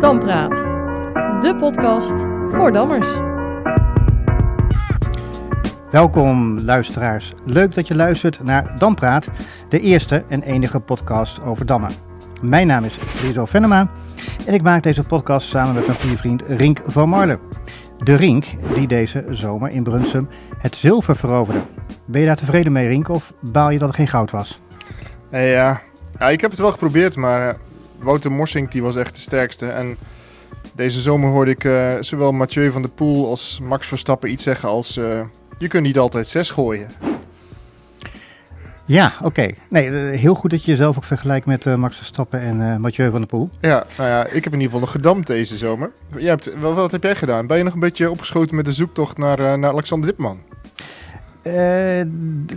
Dampraat, de podcast voor dammers. Welkom luisteraars, leuk dat je luistert naar Dampraat, de eerste en enige podcast over dammen. Mijn naam is Friso Venema en ik maak deze podcast samen met mijn goede vriend Rink van Marle. De Rink die deze zomer in Brunsum het zilver veroverde. Ben je daar tevreden mee, Rink, of baal je dat er geen goud was? Ja, ik heb het wel geprobeerd, maar Wouter Morsink die was echt de sterkste. En deze zomer hoorde ik zowel Mathieu van der Poel als Max Verstappen iets zeggen als... je kunt niet altijd 6 gooien. Ja, oké. Nee, heel goed dat je jezelf ook vergelijkt met Max Verstappen en Mathieu van der Poel. Ja, nou ja, ik heb in ieder geval nog gedampt deze zomer. Wat heb jij gedaan? Ben je nog een beetje opgeschoten met de zoektocht naar Alexander Dipman?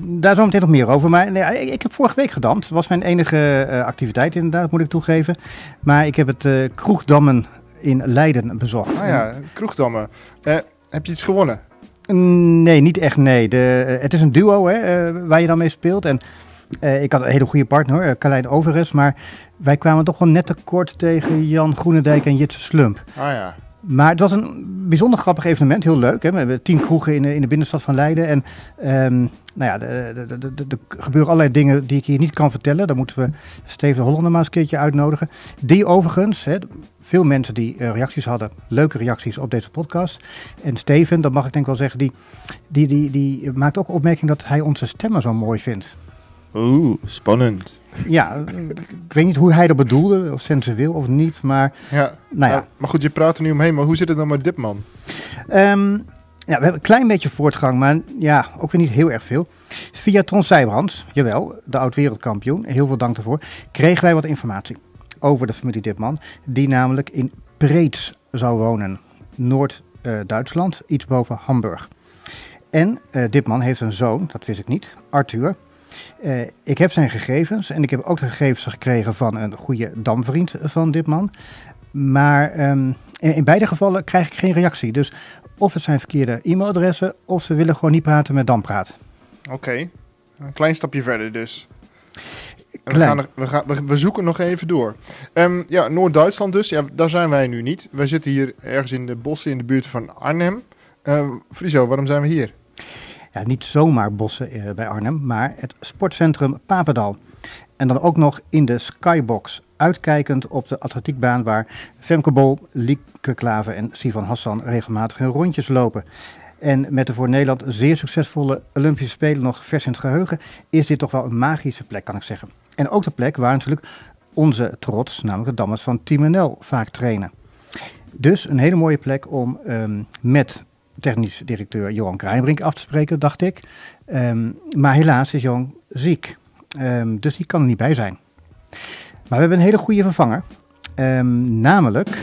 Daar zo meteen nog meer over. Maar nee, ik heb vorige week gedampt. Dat was mijn enige activiteit inderdaad, moet ik toegeven. Maar ik heb het kroegdammen in Leiden bezocht. Ah ja, het kroegdammen. Heb je iets gewonnen? Nee, niet echt, nee. Het is een duo waar je dan mee speelt. En ik had een hele goede partner, Carlijn Overes. Maar wij kwamen toch wel net tekort tegen Jan Groenendijk en Jitse Slump. Ah ja. Maar het was een bijzonder grappig evenement, heel leuk. Hè? We hebben 10 kroegen in de binnenstad van Leiden. En er gebeuren allerlei dingen die ik hier niet kan vertellen. Dan moeten we Steven Hollander maar eens een keertje uitnodigen. Die overigens, veel mensen die reacties hadden, leuke reacties op deze podcast. En Steven, dat mag ik denk wel zeggen, die maakt ook opmerking dat hij onze stemmen zo mooi vindt. Oeh, spannend. Ja, ik weet niet hoe hij dat bedoelde, of sensueel of niet, maar... Ja, maar goed, je praat er nu omheen, maar hoe zit het dan met Dipman? We hebben een klein beetje voortgang, maar ja, ook weer niet heel erg veel. Via Ton Sijbrands, jawel, de oud-wereldkampioen, heel veel dank daarvoor, kregen wij wat informatie over de familie Dipman, die namelijk in Preetz zou wonen, Noord-Duitsland, iets boven Hamburg. En Dipman heeft een zoon, dat wist ik niet, Arthur. Ik heb zijn gegevens en ik heb ook de gegevens gekregen van een goede damvriend van Dipman. Maar in beide gevallen krijg ik geen reactie. Dus of het zijn verkeerde e-mailadressen of ze willen gewoon niet praten met Dampraat. Oké, een klein stapje verder dus. We zoeken nog even door. Noord-Duitsland dus, ja, daar zijn wij nu niet. Wij zitten hier ergens in de bossen in de buurt van Arnhem. Friso, waarom zijn we hier? Ja, niet zomaar bossen bij Arnhem, maar het sportcentrum Papendal. En dan ook nog in de skybox, uitkijkend op de atletiekbaan waar Femke Bol, Lieke Klaver en Sivan Hassan regelmatig hun rondjes lopen. En met de voor Nederland zeer succesvolle Olympische Spelen nog vers in het geheugen, is dit toch wel een magische plek, kan ik zeggen. En ook de plek waar natuurlijk onze trots, namelijk de dammers van Team NL, vaak trainen. Dus een hele mooie plek om met technisch directeur Johan Krijnbrink af te spreken, dacht ik. Maar helaas is Johan ziek. Dus die kan er niet bij zijn. Maar we hebben een hele goede vervanger. Namelijk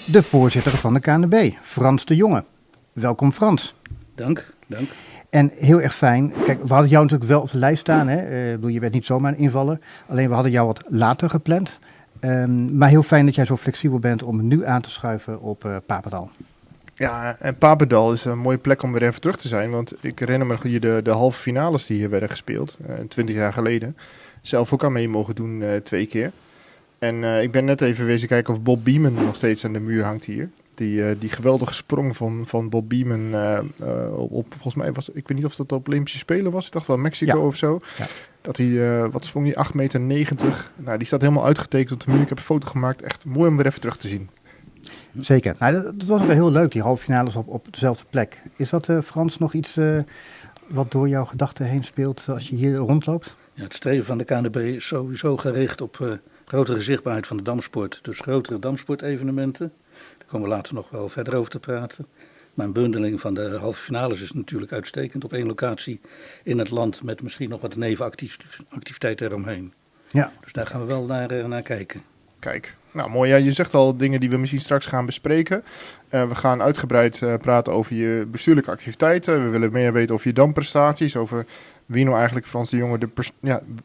de voorzitter van de KNB, Frans de Jonge. Welkom Frans. Dank. En heel erg fijn. Kijk, we hadden jou natuurlijk wel op de lijst staan. Je bent niet zomaar een invaller. Alleen we hadden jou wat later gepland. Maar heel fijn dat jij zo flexibel bent om nu aan te schuiven op Papendal. Ja, en Papendal is een mooie plek om weer even terug te zijn. Want ik herinner me nog hier de halve finales die hier werden gespeeld. 20 jaar geleden. Zelf ook aan mee mogen doen 2 keer. En ik ben net even wezen kijken of Bob Beamon nog steeds aan de muur hangt hier. Die geweldige sprong van Bob Beamon volgens mij was, ik weet niet of dat op Olympische Spelen was. Ik dacht wel Mexico of zo. Ja. Dat hij, wat sprong hij, 8,90 meter. Nou, die staat helemaal uitgetekend op de muur. Ik heb een foto gemaakt. Echt mooi om weer even terug te zien. Zeker. Nou, dat was wel heel leuk, die halve finales op dezelfde plek. Is dat, Frans, nog iets wat door jouw gedachten heen speelt als je hier rondloopt? Ja, het streven van de KNB is sowieso gericht op grotere zichtbaarheid van de damsport. Dus grotere damsportevenementen. Daar komen we later nog wel verder over te praten. Maar een bundeling van de halve finales is natuurlijk uitstekend op 1 locatie in het land met misschien nog wat nevenactiviteiten eromheen. Ja. Dus daar gaan we wel naar kijken. Kijk, nou mooi. Ja, je zegt al dingen die we misschien straks gaan bespreken. We gaan uitgebreid praten over je bestuurlijke activiteiten. We willen meer weten over je damprestaties, over wie nou eigenlijk Frans de Jonge,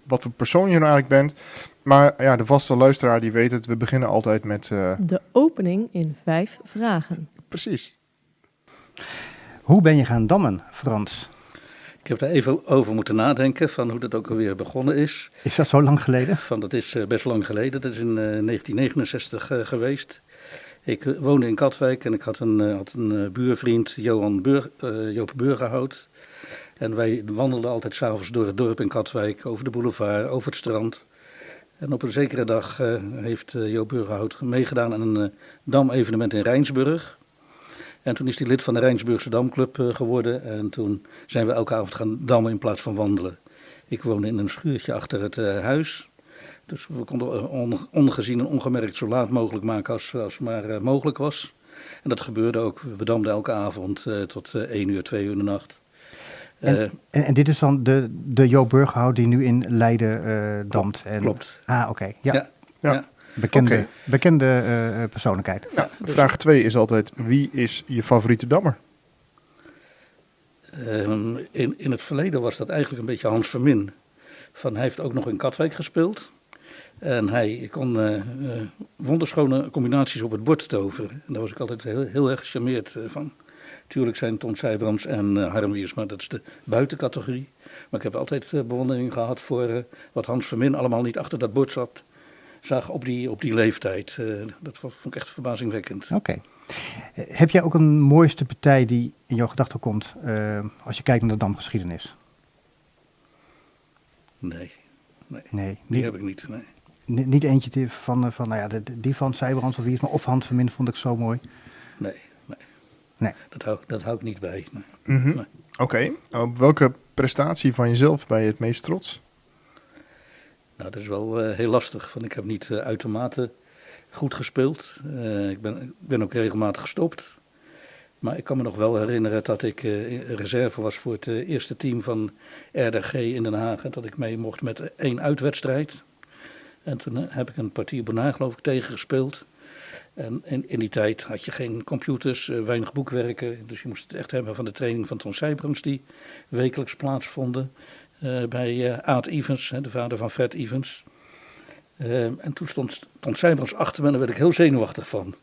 wat voor persoon je nou eigenlijk bent. Maar ja, de vaste luisteraar die weet het, we beginnen altijd met... De opening in 5 vragen. Precies. Hoe ben je gaan dammen, Frans? Ik heb daar even over moeten nadenken van hoe dat ook alweer begonnen is. Is dat zo lang geleden? Dat is best lang geleden, dat is in 1969 geweest. Ik woonde in Katwijk en ik had een buurvriend, Joop Burgerhout. En wij wandelden altijd 's avonds door het dorp in Katwijk, over de boulevard, over het strand. En op een zekere dag heeft Joop Burgerhout meegedaan aan een damevenement in Rijnsburg. En toen is hij lid van de Rijnsburgse Damclub geworden. En toen zijn we elke avond gaan dammen in plaats van wandelen. Ik woonde in een schuurtje achter het huis. Dus we konden ongezien en ongemerkt zo laat mogelijk maken als maar mogelijk was. En dat gebeurde ook. We damden elke avond tot 1 uur, 2 uur in de nacht. En dit is dan de Joop Burgerhout die nu in Leiden damt? Klopt. Oké. Ja. Ja. Bekende persoonlijkheid. Nou, vraag 2 is altijd, wie is je favoriete dammer? In het verleden was dat eigenlijk een beetje Hans Vermin. Hij heeft ook nog in Katwijk gespeeld. En hij kon wonderschone combinaties op het bord toveren. En daar was ik altijd heel erg gecharmeerd van. Tuurlijk zijn Ton Sijbrands en Harm Wiersma, dat is de buitencategorie. Maar ik heb altijd bewondering gehad voor wat Hans Vermin allemaal niet achter dat bord zag op die leeftijd. Dat vond ik echt verbazingwekkend. Oké. Heb jij ook een mooiste partij die in jouw gedachten komt als je kijkt naar de damgeschiedenis? Nee, die heb ik niet. Nee. Niet eentje die van Sijbrands of Wiersma of Hans Vermin vond ik zo mooi. Nee. Dat hou ik niet bij. Nee. Mm-hmm. Nee. Oké. Op welke prestatie van jezelf ben je het meest trots? Nou, dat is wel heel lastig. Ik heb niet uitermate goed gespeeld. Ik ben ook regelmatig gestopt. Maar ik kan me nog wel herinneren dat ik reserve was voor het eerste team van RDG in Den Haag. En dat ik mee mocht met 1 uitwedstrijd. En toen heb ik een partij Bonaar, geloof ik, tegengespeeld. En in die tijd had je geen computers, weinig boekwerken. Dus je moest het echt hebben van de training van Ton Sijbrands die wekelijks plaatsvonden. Bij Aad Evans, de vader van Fred Evans. En toen stond Ton Sijbrands achter me en daar werd ik heel zenuwachtig van.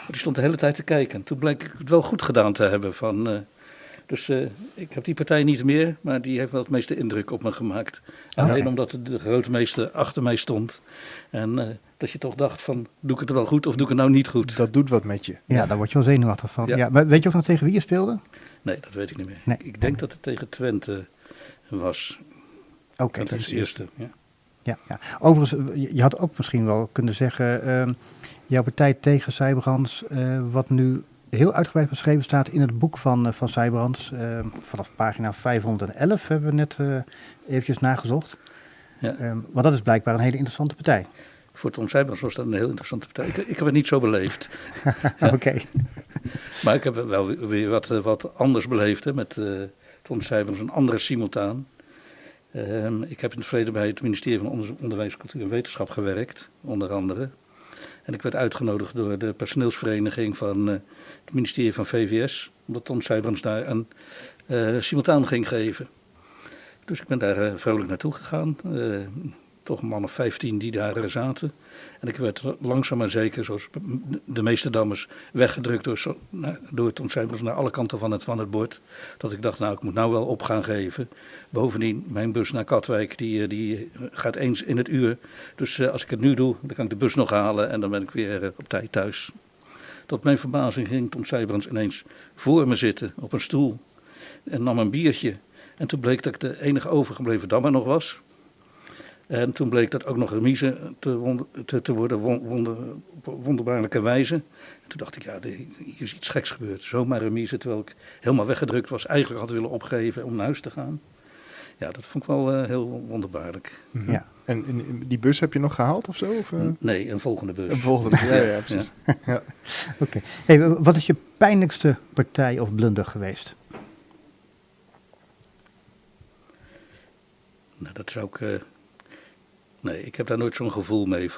Die stond de hele tijd te kijken. Toen bleek ik het wel goed gedaan te hebben. Dus ik heb die partij niet meer, maar die heeft wel het meeste indruk op me gemaakt. Alleen omdat de grootmeester achter mij stond. En dat je toch dacht van, doe ik het wel goed of doe ik het nou niet goed? Dat doet wat met je. Ja, daar word je wel zenuwachtig van. Ja, maar weet je ook nog tegen wie je speelde? Nee, dat weet ik niet meer. Nee. Ik denk dat het tegen Twente was. Oké. Dat is het eerste, ja. Overigens, je had ook misschien wel kunnen zeggen, jouw partij tegen Sijbrands, wat nu heel uitgebreid beschreven staat in het boek van Sijbrands. Vanaf pagina 511 hebben we net eventjes nagezocht. Ja. Want dat is blijkbaar een hele interessante partij. Voor Ton Sijbrands was dat een heel interessante partij. Ik heb het niet zo beleefd. Oké. Maar ik heb wel weer wat anders beleefd met Ton Sijbrands, een andere simultaan. Ik heb in het verleden bij het ministerie van Onderwijs, Cultuur en Wetenschap gewerkt, onder andere. En ik werd uitgenodigd door de personeelsvereniging van het ministerie van VWS, omdat Ton Sijbrands daar een simultaan ging geven. Dus ik ben daar vrolijk naartoe gegaan. Toch een man of 15 die daar zaten. En ik werd langzaam maar zeker, zoals de meeste dammers, weggedrukt door Ton Sijbrands naar alle kanten van het bord. Dat ik dacht, ik moet nou wel op gaan geven. Bovendien, mijn bus naar Katwijk, die gaat eens in het uur. Dus als ik het nu doe, dan kan ik de bus nog halen en dan ben ik weer op tijd thuis. Tot mijn verbazing ging Ton Sijbrands ineens voor me zitten op een stoel. En nam een biertje. En toen bleek dat ik de enige overgebleven dammer nog was. En toen bleek dat ook nog remise te worden op wonderbaarlijke wijze. En toen dacht ik, hier is iets geks gebeurd. Zomaar remise, terwijl ik helemaal weggedrukt was. Eigenlijk had willen opgeven om naar huis te gaan. Ja, dat vond ik wel heel wonderbaarlijk. Ja. En die bus heb je nog gehaald of zo? Of, Nee, een volgende bus. Een volgende bus, ja, precies. Ja. Ja. Oké. Hey, wat is je pijnlijkste partij of blunder geweest? Nou, dat zou ik... Nee, ik heb daar nooit zo'n gevoel mee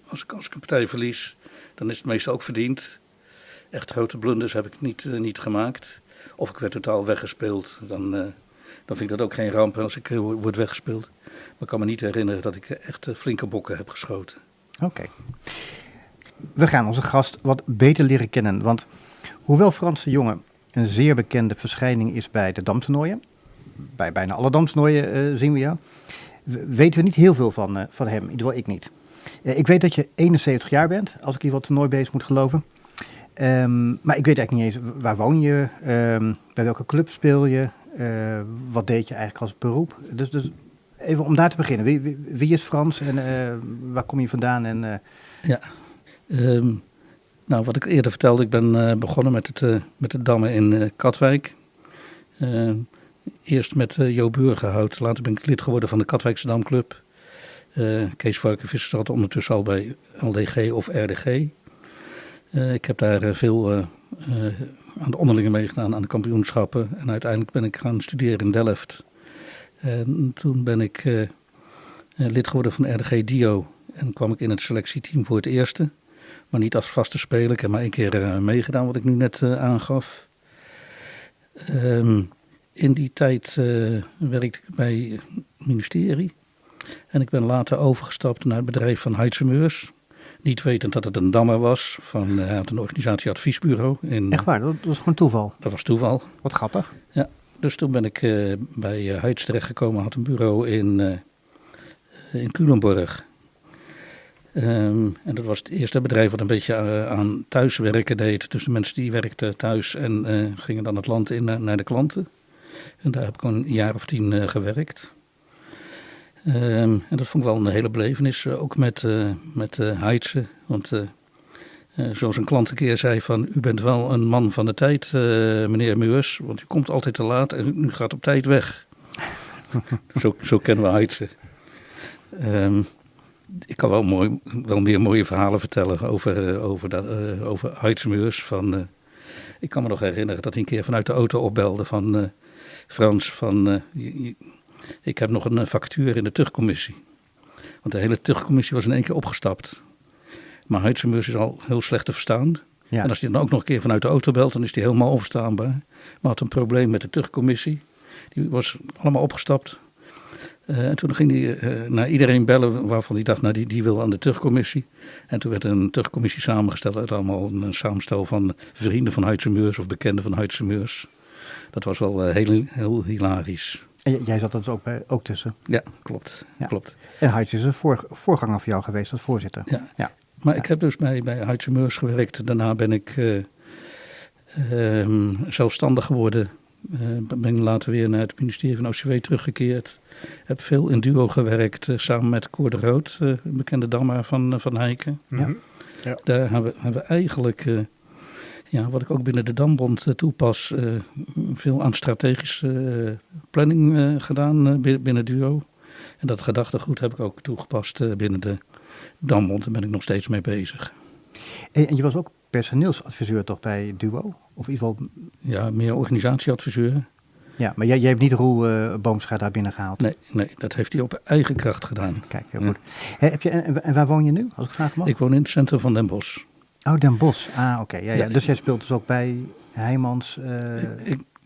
als ik een partij verlies, dan is het meestal ook verdiend. Echt grote blunders heb ik niet gemaakt. Of ik werd totaal weggespeeld, dan vind ik dat ook geen ramp als ik word weggespeeld. Maar ik kan me niet herinneren dat ik echt flinke bokken heb geschoten. Oké. We gaan onze gast wat beter leren kennen, want hoewel Frans de Jonge een zeer bekende verschijning is bij de damtoernooien, bij bijna alle damstoernooien zien we jou. Weten we niet heel veel van hem, in ieder geval ik niet. Ik weet dat je 71 jaar bent, als ik hier wat toernooibeest moet geloven. Maar ik weet eigenlijk niet eens, waar woon je, bij welke club speel je, wat deed je eigenlijk als beroep? Dus even om daar te beginnen, wie is Frans en waar kom je vandaan? Nou, wat ik eerder vertelde, ik ben begonnen met het dammen in Katwijk. Eerst met Jo Burgerhout, later ben ik lid geworden van de Katwijkse Damclub. Kees Varkenvisser zat ondertussen al bij LDG of RDG. Ik heb daar veel aan de onderlinge meegedaan, aan de kampioenschappen. En uiteindelijk ben ik gaan studeren in Delft. En toen ben ik lid geworden van RDG Dio. En kwam ik in het selectieteam voor het eerste. Maar niet als vaste speler. Ik heb maar 1 keer meegedaan, wat ik nu net aangaf. In die tijd werkte ik bij het ministerie. En ik ben later overgestapt naar het bedrijf van Heidse Meurs. Niet wetend dat het een dammer was. Hij had een organisatieadviesbureau. Echt waar? Dat was gewoon toeval? Dat was toeval. Wat grappig. Ja, dus toen ben ik bij Heidse terechtgekomen. Had een bureau in Culemborg. En dat was het eerste bedrijf wat een beetje aan thuiswerken deed. Dus de mensen die werkten thuis en gingen dan het land in naar de klanten. En daar heb ik een jaar of 10 gewerkt. En dat vond ik wel een hele belevenis, ook met Heidse. Want zoals een klant een keer zei van, u bent wel een man van de tijd, meneer Meurs. Want u komt altijd te laat en u gaat op tijd weg. Zo kennen we Heidse. Ik kan wel meer mooie verhalen vertellen over Heidse Meurs. Ik kan me nog herinneren dat hij een keer vanuit de auto opbelde van Frans ik heb nog een vacature in de tuchtcommissie. Want de hele tuchtcommissie was in 1 keer opgestapt. Maar Heidse Meurs is al heel slecht te verstaan. Ja. En als hij dan ook nog een keer vanuit de auto belt, dan is hij helemaal onverstaanbaar. Maar had een probleem met de tuchtcommissie. Die was allemaal opgestapt. En toen ging hij naar iedereen bellen waarvan hij dacht, die wil aan de tuchtcommissie. En toen werd een tuchtcommissie samengesteld uit allemaal een samenstel van vrienden van Heidse Meurs of bekenden van Heidse Meurs. Dat was wel heel hilarisch. En jij zat er ook tussen? Ja, klopt. En Heidse is een voorganger voor jou geweest als voorzitter? Ja. Maar ik heb dus bij Heidse Meurs gewerkt. Daarna ben ik zelfstandig geworden. Ben later weer naar het ministerie van OCW teruggekeerd. Heb veel in duo gewerkt samen met Cor de Rood, een bekende dammer van Heiken. Ja. Daar hebben we eigenlijk, wat ik ook binnen de Dambond toepas, veel aan strategische planning gedaan binnen duo. En dat gedachtegoed heb ik ook toegepast binnen de Dambond. Daar ben ik nog steeds mee bezig. En je was ook personeelsadviseur toch bij duo? Of in ieder geval... Ja, meer organisatieadviseur. Ja, maar jij hebt niet Roel Boomscha daar binnen gehaald? Nee, dat heeft hij op eigen kracht gedaan. Kijk, heel goed. En waar woon je nu, als ik vraag mag? Ik woon in het centrum van Den Bosch. Oh, Den Bosch. Ah, oké. Ja. Dus jij speelt dus ook bij Heijmans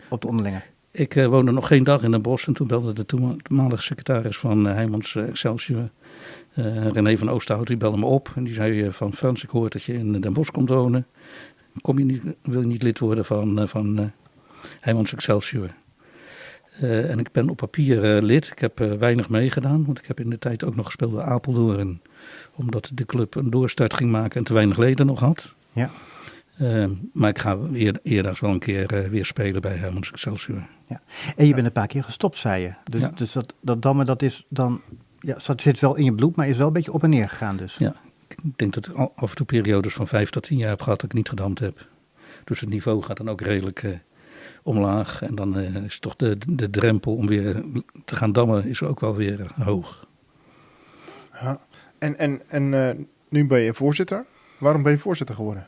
op de onderlinge? Ik woonde nog geen dag in Den Bosch en toen belde de toenmalige secretaris van Heijmans Excelsior, René van Oosterhout, die belde me op. En die zei van Frans, ik hoor dat je in Den Bosch komt wonen. Wil je niet lid worden van Heijmans Excelsior? En ik ben op papier lid. Ik heb weinig meegedaan, want ik heb in de tijd ook nog gespeeld bij Apeldoorn. Omdat de club een doorstart ging maken en te weinig leden nog had. Ja. Maar ik ga eerdaags wel een keer weer spelen bij Heijmans Excelsior. Ja. En je bent een paar keer gestopt, zei je. Dus dat dammen, dat is dan... Ja, dat zit wel in je bloed, maar is wel een beetje op en neer gegaan dus. Ja, ik denk dat ik af en toe periodes van 5 tot 10 jaar heb gehad dat ik niet gedamd heb. Dus het niveau gaat dan ook redelijk omlaag. En dan is toch de drempel om weer te gaan dammen is ook wel weer hoog. Ja. En nu ben je voorzitter. Waarom ben je voorzitter geworden?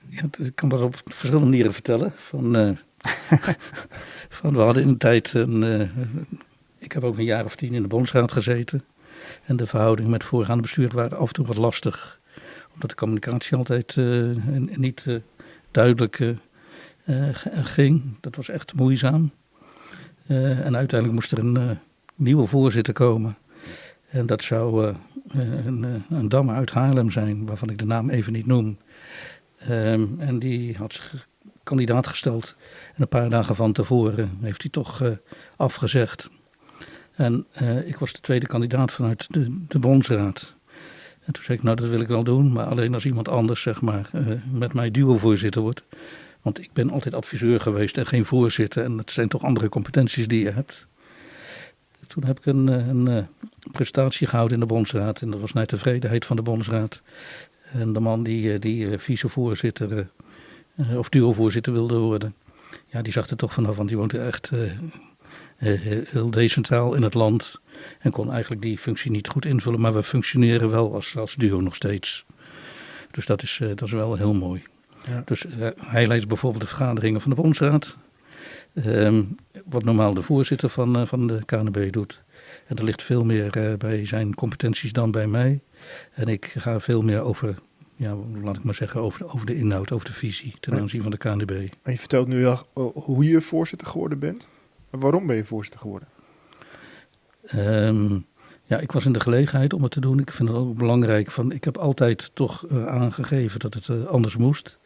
Ja, ik kan dat op verschillende manieren vertellen. We hadden in de tijd ik heb ook een jaar of 10 in de bondsraad gezeten. En de verhoudingen met voorgaande bestuur waren af en toe wat lastig. Omdat de communicatie altijd niet duidelijk ging. Dat was echt moeizaam. En uiteindelijk moest er een nieuwe voorzitter komen. En dat zou een dammer uit Haarlem zijn, waarvan ik de naam even niet noem. En die had zich kandidaat gesteld. En een paar dagen van tevoren heeft hij toch afgezegd. En ik was de tweede kandidaat vanuit de bondsraad. En toen zei ik, nou dat wil ik wel doen, maar alleen als iemand anders zeg maar met mij duo-voorzitter wordt. Want ik ben altijd adviseur geweest en geen voorzitter. En het zijn toch andere competenties die je hebt. Toen heb ik een presentatie gehouden in de bondsraad. En dat was naar tevredenheid van de bondsraad. En de man die vicevoorzitter of duo-voorzitter wilde worden. Ja, die zag er toch vanaf, want die woont echt heel decentraal in het land. En kon eigenlijk die functie niet goed invullen. Maar we functioneren wel als duo nog steeds. Dus dat is wel heel mooi. Ja. Dus hij leidt bijvoorbeeld de vergaderingen van de bondsraad. Wat normaal de voorzitter van de KNB doet. En er ligt veel meer bij zijn competenties dan bij mij. En ik ga veel meer over, ja, laat ik maar zeggen, over de inhoud, over de visie ten aanzien van de KNB. En je vertelt nu al hoe je voorzitter geworden bent. Maar waarom ben je voorzitter geworden? Ja, ik was in de gelegenheid om het te doen. Ik vind het ook belangrijk. Ik heb altijd toch aangegeven dat het anders moest.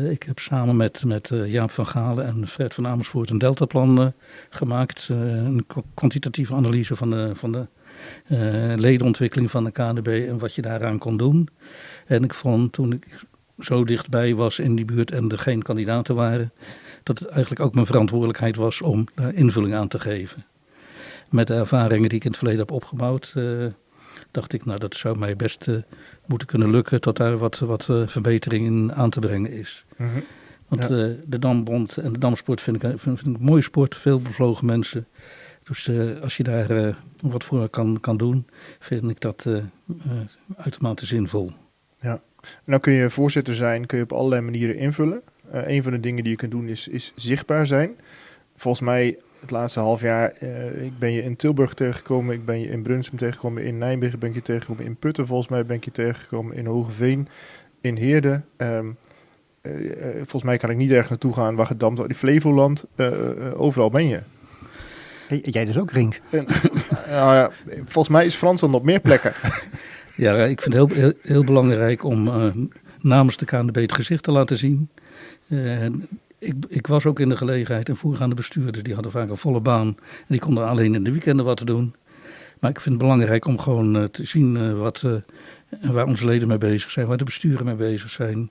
Ik heb samen met Jaap van Galen en Fred van Amersfoort een deltaplan gemaakt. Een kwantitatieve analyse van de ledenontwikkeling van de KNB en wat je daaraan kon doen. En ik vond toen ik zo dichtbij was in die buurt en er geen kandidaten waren, dat het eigenlijk ook mijn verantwoordelijkheid was om daar invulling aan te geven. Met de ervaringen die ik in het verleden heb opgebouwd, dacht ik, nou dat zou mij best moeten kunnen lukken tot daar wat verbetering in aan te brengen is. Mm-hmm. Want de Dambond en de Damsport vind ik een mooie sport, veel bevlogen mensen. Dus als je daar wat voor kan doen, vind ik dat uitermate zinvol. Ja, en dan kun je voorzitter zijn, kun je op allerlei manieren invullen. Een van de dingen die je kunt doen is zichtbaar zijn. Volgens mij het laatste half jaar, ik ben je in Tilburg tegengekomen, ik ben je in Brunsum tegengekomen, in Nijmegen ben ik je tegengekomen, in Putten volgens mij ben ik je tegengekomen, in Hogeveen, in Heerde. Volgens mij kan ik niet ergens naartoe gaan waar gedampt wordt. In Flevoland, overal ben je. Jij dus ook, Rink? Ja, volgens mij is Frans dan op meer plekken. Ja, ik vind het heel belangrijk om namens de KNB het gezicht te laten zien. Ik was ook in de gelegenheid en voorgaande bestuurders die hadden vaak een volle baan. En die konden alleen in de weekenden wat doen. Maar ik vind het belangrijk om gewoon te zien waar onze leden mee bezig zijn, waar de besturen mee bezig zijn.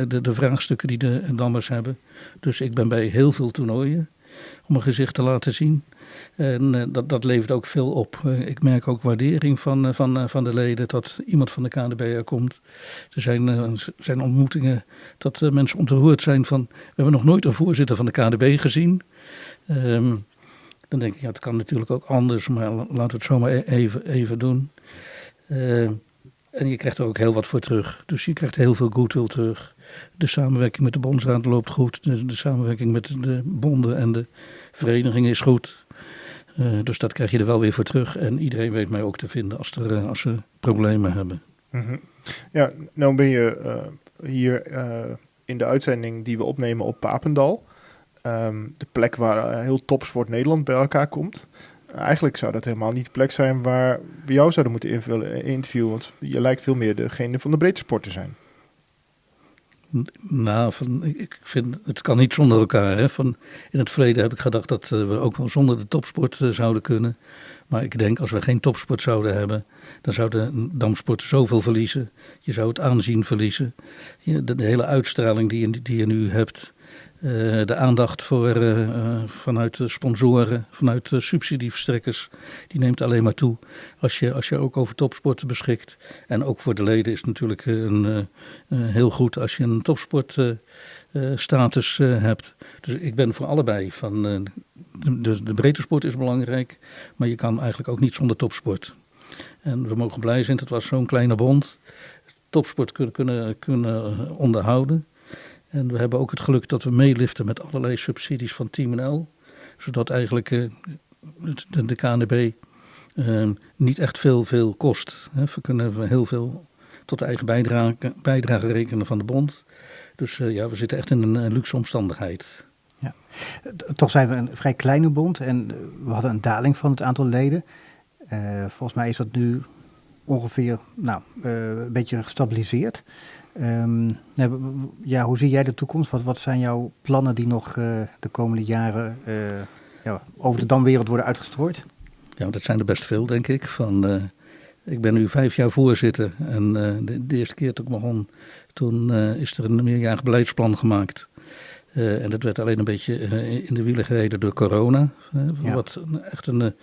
De vraagstukken die de dammers hebben. Dus ik ben bij heel veel toernooien om een gezicht te laten zien. En dat levert ook veel op. Ik merk ook waardering van de leden dat iemand van de KNB er komt. Er zijn ontmoetingen dat mensen ontroerd zijn van, we hebben nog nooit een voorzitter van de KNB gezien. Dan denk ik, ja, het kan natuurlijk ook anders, maar laten we het zomaar even doen. En je krijgt er ook heel wat voor terug. Dus je krijgt heel veel goodwill terug. De samenwerking met de bondsraad loopt goed. De samenwerking met de bonden en de verenigingen is goed. Dus dat krijg je er wel weer voor terug. En iedereen weet mij ook te vinden als ze problemen hebben. Mm-hmm. Ja, nou ben je hier in de uitzending die we opnemen op Papendal. De plek waar heel topsport Nederland bij elkaar komt. Eigenlijk zou dat helemaal niet de plek zijn waar we jou zouden moeten interviewen. Want je lijkt veel meer degene van de breedte sport te zijn. Nou, ik vind het kan niet zonder elkaar. Hè. In het verleden heb ik gedacht dat we ook wel zonder de topsport zouden kunnen. Maar ik denk als we geen topsport zouden hebben, dan zou de damsport zoveel verliezen. Je zou het aanzien verliezen. De hele uitstraling die je nu hebt. De aandacht vanuit de sponsoren, vanuit de subsidieverstrekkers, die neemt alleen maar toe als je ook over topsport beschikt. En ook voor de leden is het natuurlijk heel goed als je een topsportstatus hebt. Dus ik ben voor allebei. De breedte sport is belangrijk, maar je kan eigenlijk ook niet zonder topsport. En we mogen blij zijn, het was zo'n kleine bond. Topsport kunnen onderhouden. En we hebben ook het geluk dat we meeliften met allerlei subsidies van Team NL. Zodat eigenlijk de KNB niet echt veel kost. We kunnen heel veel tot de eigen bijdrage rekenen van de bond. Dus we zitten echt in een luxe omstandigheid. Ja. Toch zijn we een vrij kleine bond en we hadden een daling van het aantal leden. Volgens mij is dat nu ongeveer een beetje gestabiliseerd. Hoe zie jij de toekomst? Wat zijn jouw plannen die nog de komende jaren over de damwereld worden uitgestrooid? Ja, dat zijn er best veel, denk ik. Ik ben nu 5 jaar voorzitter en de eerste keer dat ik begon, toen is er een meerjarig beleidsplan gemaakt. En dat werd alleen een beetje in de wielen gereden door corona. Wat echt een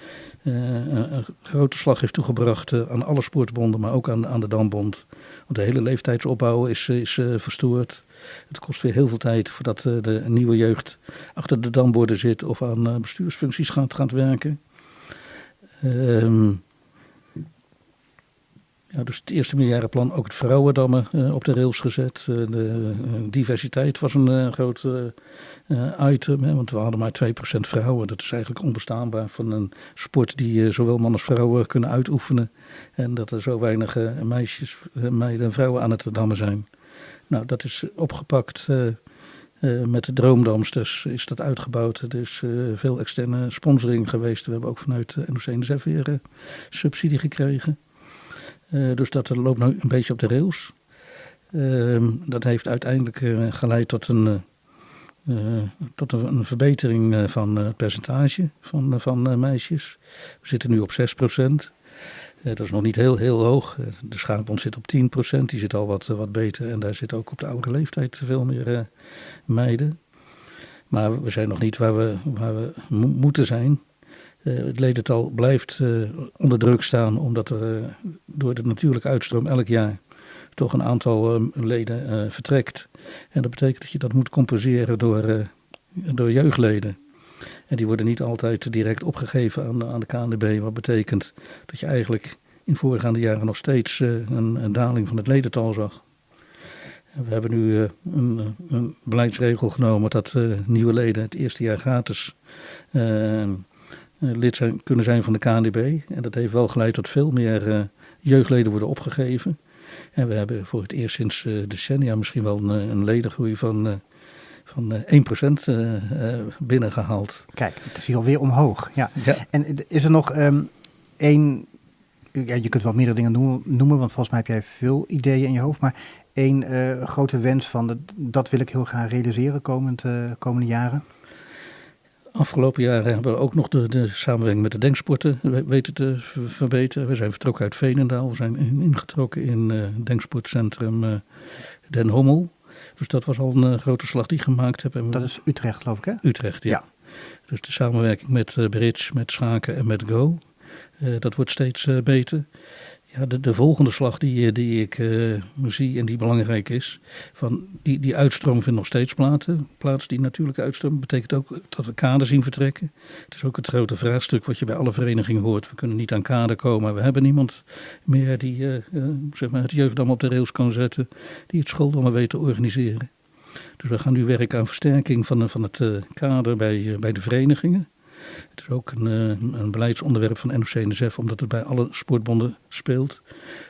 grote slag heeft toegebracht aan alle sportbonden, maar ook aan de Dambond. Want de hele leeftijdsopbouw is verstoord. Het kost weer heel veel tijd voordat de nieuwe jeugd achter de damborden zit of aan bestuursfuncties gaat werken. Dus het eerste meerjarenplan, ook het vrouwendammen op de rails gezet. De diversiteit was een groot item, want we hadden maar 2% vrouwen. Dat is eigenlijk onbestaanbaar van een sport die zowel mannen als vrouwen kunnen uitoefenen. En dat er zo weinig meiden en vrouwen aan het dammen zijn. Nou, dat is opgepakt met de Droomdamsters, is dat uitgebouwd. Er is veel externe sponsoring geweest. We hebben ook vanuit NOC-NSF weer subsidie gekregen. Dus dat loopt nu een beetje op de rails. Dat heeft uiteindelijk geleid tot een verbetering van het percentage van meisjes. We zitten nu op 6%. Dat is nog niet heel hoog. De schaakbond zit op 10%. Die zit al wat beter. En daar zit ook op de oude leeftijd veel meer meiden. Maar we zijn nog niet waar we moeten zijn. Het ledental blijft onder druk staan, omdat er door de natuurlijke uitstroom elk jaar toch een aantal leden vertrekt. En dat betekent dat je dat moet compenseren door jeugdleden. En die worden niet altijd direct opgegeven aan de KNDB, wat betekent dat je eigenlijk in voorgaande jaren nog steeds een daling van het ledental zag. We hebben nu een beleidsregel genomen dat nieuwe leden het eerste jaar gratis lid kunnen zijn van de KNDB. En dat heeft wel geleid tot veel meer jeugdleden worden opgegeven. En we hebben voor het eerst sinds decennia misschien wel een ledengroei van 1% binnengehaald. Kijk, het is hier alweer omhoog. Ja. En is er nog één... Ja, je kunt wel meerdere dingen noemen, want volgens mij heb jij veel ideeën in je hoofd. Maar één grote wens van dat wil ik heel graag realiseren komende jaren. Afgelopen jaren hebben we ook nog de samenwerking met de denksporten weten te verbeteren. We zijn vertrokken uit Veenendaal. We zijn ingetrokken in het denksportcentrum Den Hommel. Dus dat was al een grote slag die gemaakt hebben. Dat is Utrecht, geloof ik, hè? Utrecht, ja. Dus de samenwerking met bridge, met schaken en met go. Dat wordt steeds beter. Ja, de volgende slag die ik zie en die belangrijk is, van die uitstroom vindt nog steeds plaats. Die natuurlijke uitstroom betekent ook dat we kader zien vertrekken. Het is ook het grote vraagstuk wat je bij alle verenigingen hoort. We kunnen niet aan kader komen. We hebben niemand meer die het jeugddam op de rails kan zetten, die het schooldammen weet te organiseren. Dus we gaan nu werken aan versterking van het kader bij de verenigingen. Het is ook een beleidsonderwerp van NOC-NSF, omdat het bij alle sportbonden speelt.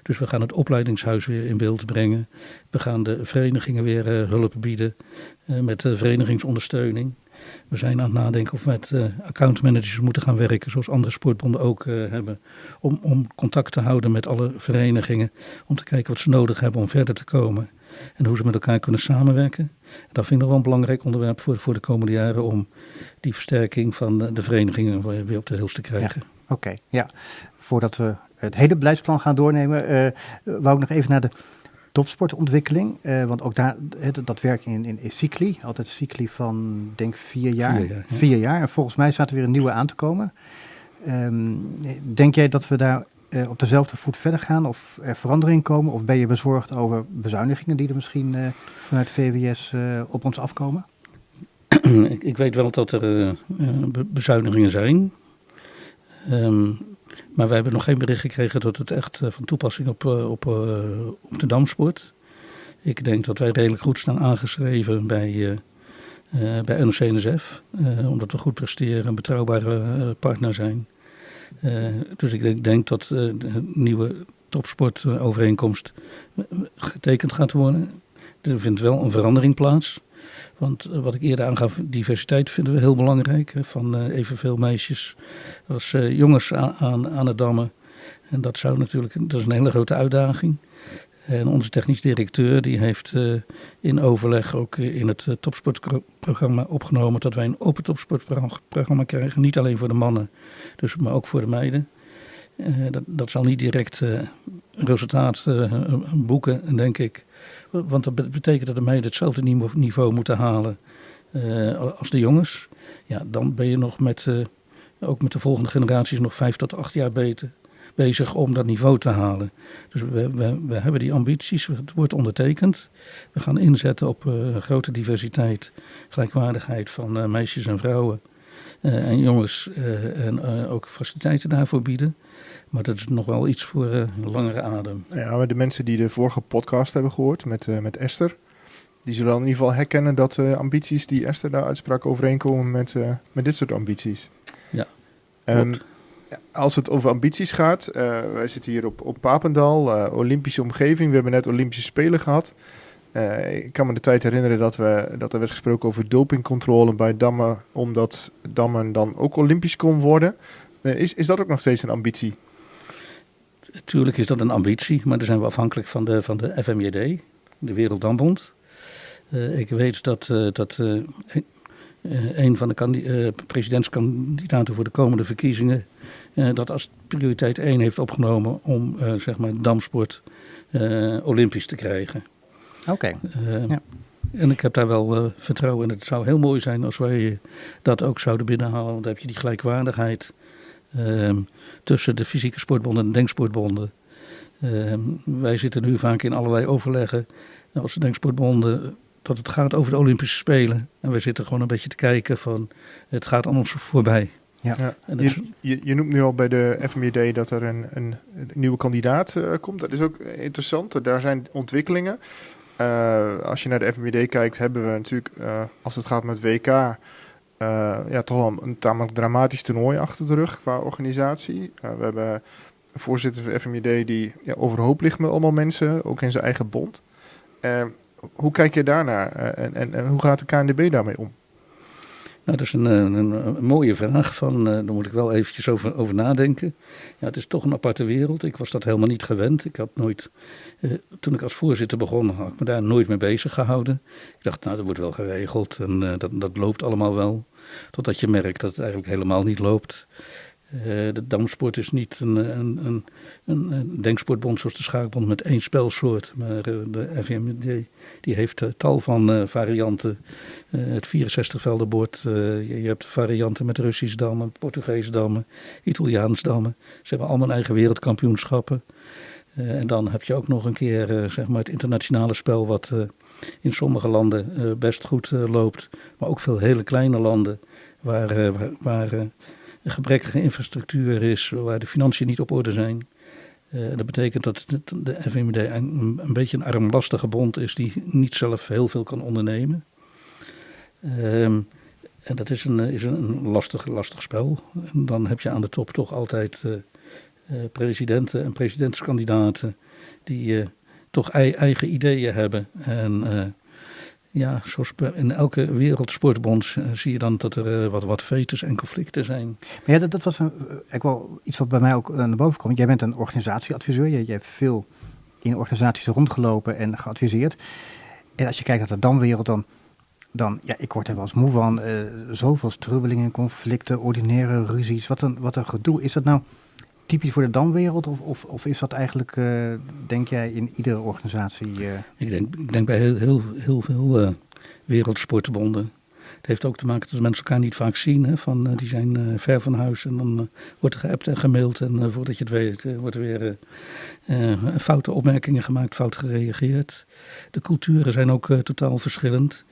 Dus we gaan het opleidingshuis weer in beeld brengen. We gaan de verenigingen weer hulp bieden met verenigingsondersteuning. We zijn aan het nadenken of we met accountmanagers moeten gaan werken, zoals andere sportbonden ook hebben. Om contact te houden met alle verenigingen, om te kijken wat ze nodig hebben om verder te komen. En hoe ze met elkaar kunnen samenwerken. Dat vind ik nog wel een belangrijk onderwerp voor de komende jaren, om die versterking van de verenigingen weer op de rails te krijgen. Ja, Oké. Voordat we het hele beleidsplan gaan doornemen, wou ik nog even naar de topsportontwikkeling. Want ook daar, dat werk in cycli, altijd cycli van denk 4 jaar. 4 jaar. En volgens mij staat er weer een nieuwe aan te komen. Denk jij dat we daar op dezelfde voet verder gaan of er verandering komen? Of ben je bezorgd over bezuinigingen die er misschien vanuit VWS op ons afkomen? Ik weet wel dat er bezuinigingen zijn. Maar wij hebben nog geen bericht gekregen dat het echt van toepassing op de damsport. Ik denk dat wij redelijk goed staan aangeschreven bij NOC-NSF. Omdat we goed presteren, een betrouwbare partner zijn. Dus ik denk dat de nieuwe topsportovereenkomst getekend gaat worden. Er vindt wel een verandering plaats. Want wat ik eerder aangaf, diversiteit vinden we heel belangrijk. Van evenveel meisjes als jongens aan het dammen. En dat is een hele grote uitdaging. En onze technisch directeur die heeft in overleg ook in het topsportprogramma opgenomen dat wij een open topsportprogramma krijgen. Niet alleen voor de mannen, maar ook voor de meiden. Dat zal niet direct resultaat boeken, denk ik. Want dat betekent dat de meiden hetzelfde niveau moeten halen als de jongens. Ja, dan ben je nog ook met de volgende generaties nog 5 tot 8 jaar bezig om dat niveau te halen. Dus we hebben die ambities, het wordt ondertekend. We gaan inzetten op grote diversiteit, gelijkwaardigheid van meisjes en vrouwen en jongens. En ook faciliteiten daarvoor bieden. Maar dat is nog wel iets voor langere adem. Ja, maar de mensen die de vorige podcast hebben gehoord met Esther, die zullen dan in ieder geval herkennen dat de ambities die Esther daar uitsprak overeenkomen met dit soort ambities. Ja, als het over ambities gaat, wij zitten hier op Papendal, Olympische omgeving. We hebben net Olympische Spelen gehad. Ik kan me de tijd herinneren dat er werd gesproken over dopingcontrole bij dammen, omdat dammen dan ook Olympisch kon worden. Is dat ook nog steeds een ambitie? Tuurlijk is dat een ambitie, maar dan zijn we afhankelijk van de FMJD, de Werelddambond. Ik weet dat een van de presidentskandidaten voor de komende verkiezingen dat als prioriteit 1 heeft opgenomen om damsport olympisch te krijgen. Oké. Ja. En ik heb daar wel vertrouwen in. Het zou heel mooi zijn als wij dat ook zouden binnenhalen. Want dan heb je die gelijkwaardigheid tussen de fysieke sportbonden en de denksportbonden. Wij zitten nu vaak in allerlei overleggen als de denksportbonden dat het gaat over de Olympische Spelen. En wij zitten gewoon een beetje te kijken van het gaat aan ons voorbij. Ja. Je noemt nu al bij de FMJD dat er een nieuwe kandidaat komt. Dat is ook interessant. Daar zijn ontwikkelingen. Als je naar de FMJD kijkt, hebben we natuurlijk, als het gaat met WK, toch wel een tamelijk dramatisch toernooi achter de rug qua organisatie. We hebben een voorzitter van de FMJD die overhoop ligt met allemaal mensen, ook in zijn eigen bond. Hoe kijk je daarnaar en hoe gaat de KNDB daarmee om? Nou, dat is een mooie vraag. Daar moet ik wel eventjes over nadenken. Ja, het is toch een aparte wereld. Ik was dat helemaal niet gewend. Ik had nooit, toen ik als voorzitter begon, had ik me daar nooit mee bezig gehouden. Ik dacht, dat wordt wel geregeld en dat loopt allemaal wel. Totdat je merkt dat het eigenlijk helemaal niet loopt. De damsport is niet een denksportbond zoals de schaakbond met 1 spelsoort. Maar de FMJD die heeft tal van varianten. Het 64-veldenbord. Je hebt varianten met Russisch dammen, Portugees dammen, Italiaans dammen. Ze hebben allemaal eigen wereldkampioenschappen. En dan heb je ook nog een keer het internationale spel wat in sommige landen best goed loopt. Maar ook veel hele kleine landen waar een gebrekkige infrastructuur is, waar de financiën niet op orde zijn. Dat betekent dat de FMJD een beetje een armlastige bond is die niet zelf heel veel kan ondernemen. En dat is een lastig spel. En dan heb je aan de top toch altijd presidenten en presidentskandidaten die toch eigen ideeën hebben. En zoals in elke wereldsportbond zie je dan dat er wat vetes en conflicten zijn. Maar ja, dat was eigenlijk wel iets wat bij mij ook naar boven komt. Jij bent een organisatieadviseur. Je hebt veel in organisaties rondgelopen en geadviseerd. En als je kijkt naar de damwereld, dan ik word er wel eens moe van. Zoveel strubbelingen, conflicten, ordinaire ruzies. Wat een gedoe. Is dat nou typisch voor de damwereld of is dat eigenlijk, denk jij, in iedere organisatie? Ik denk bij heel veel wereldsportbonden. Het heeft ook te maken dat mensen elkaar niet vaak zien. Hè, die zijn ver van huis en dan wordt er geappt en gemaild. En voordat je het weet wordt er weer foute opmerkingen gemaakt, fout gereageerd. De culturen zijn ook totaal verschillend.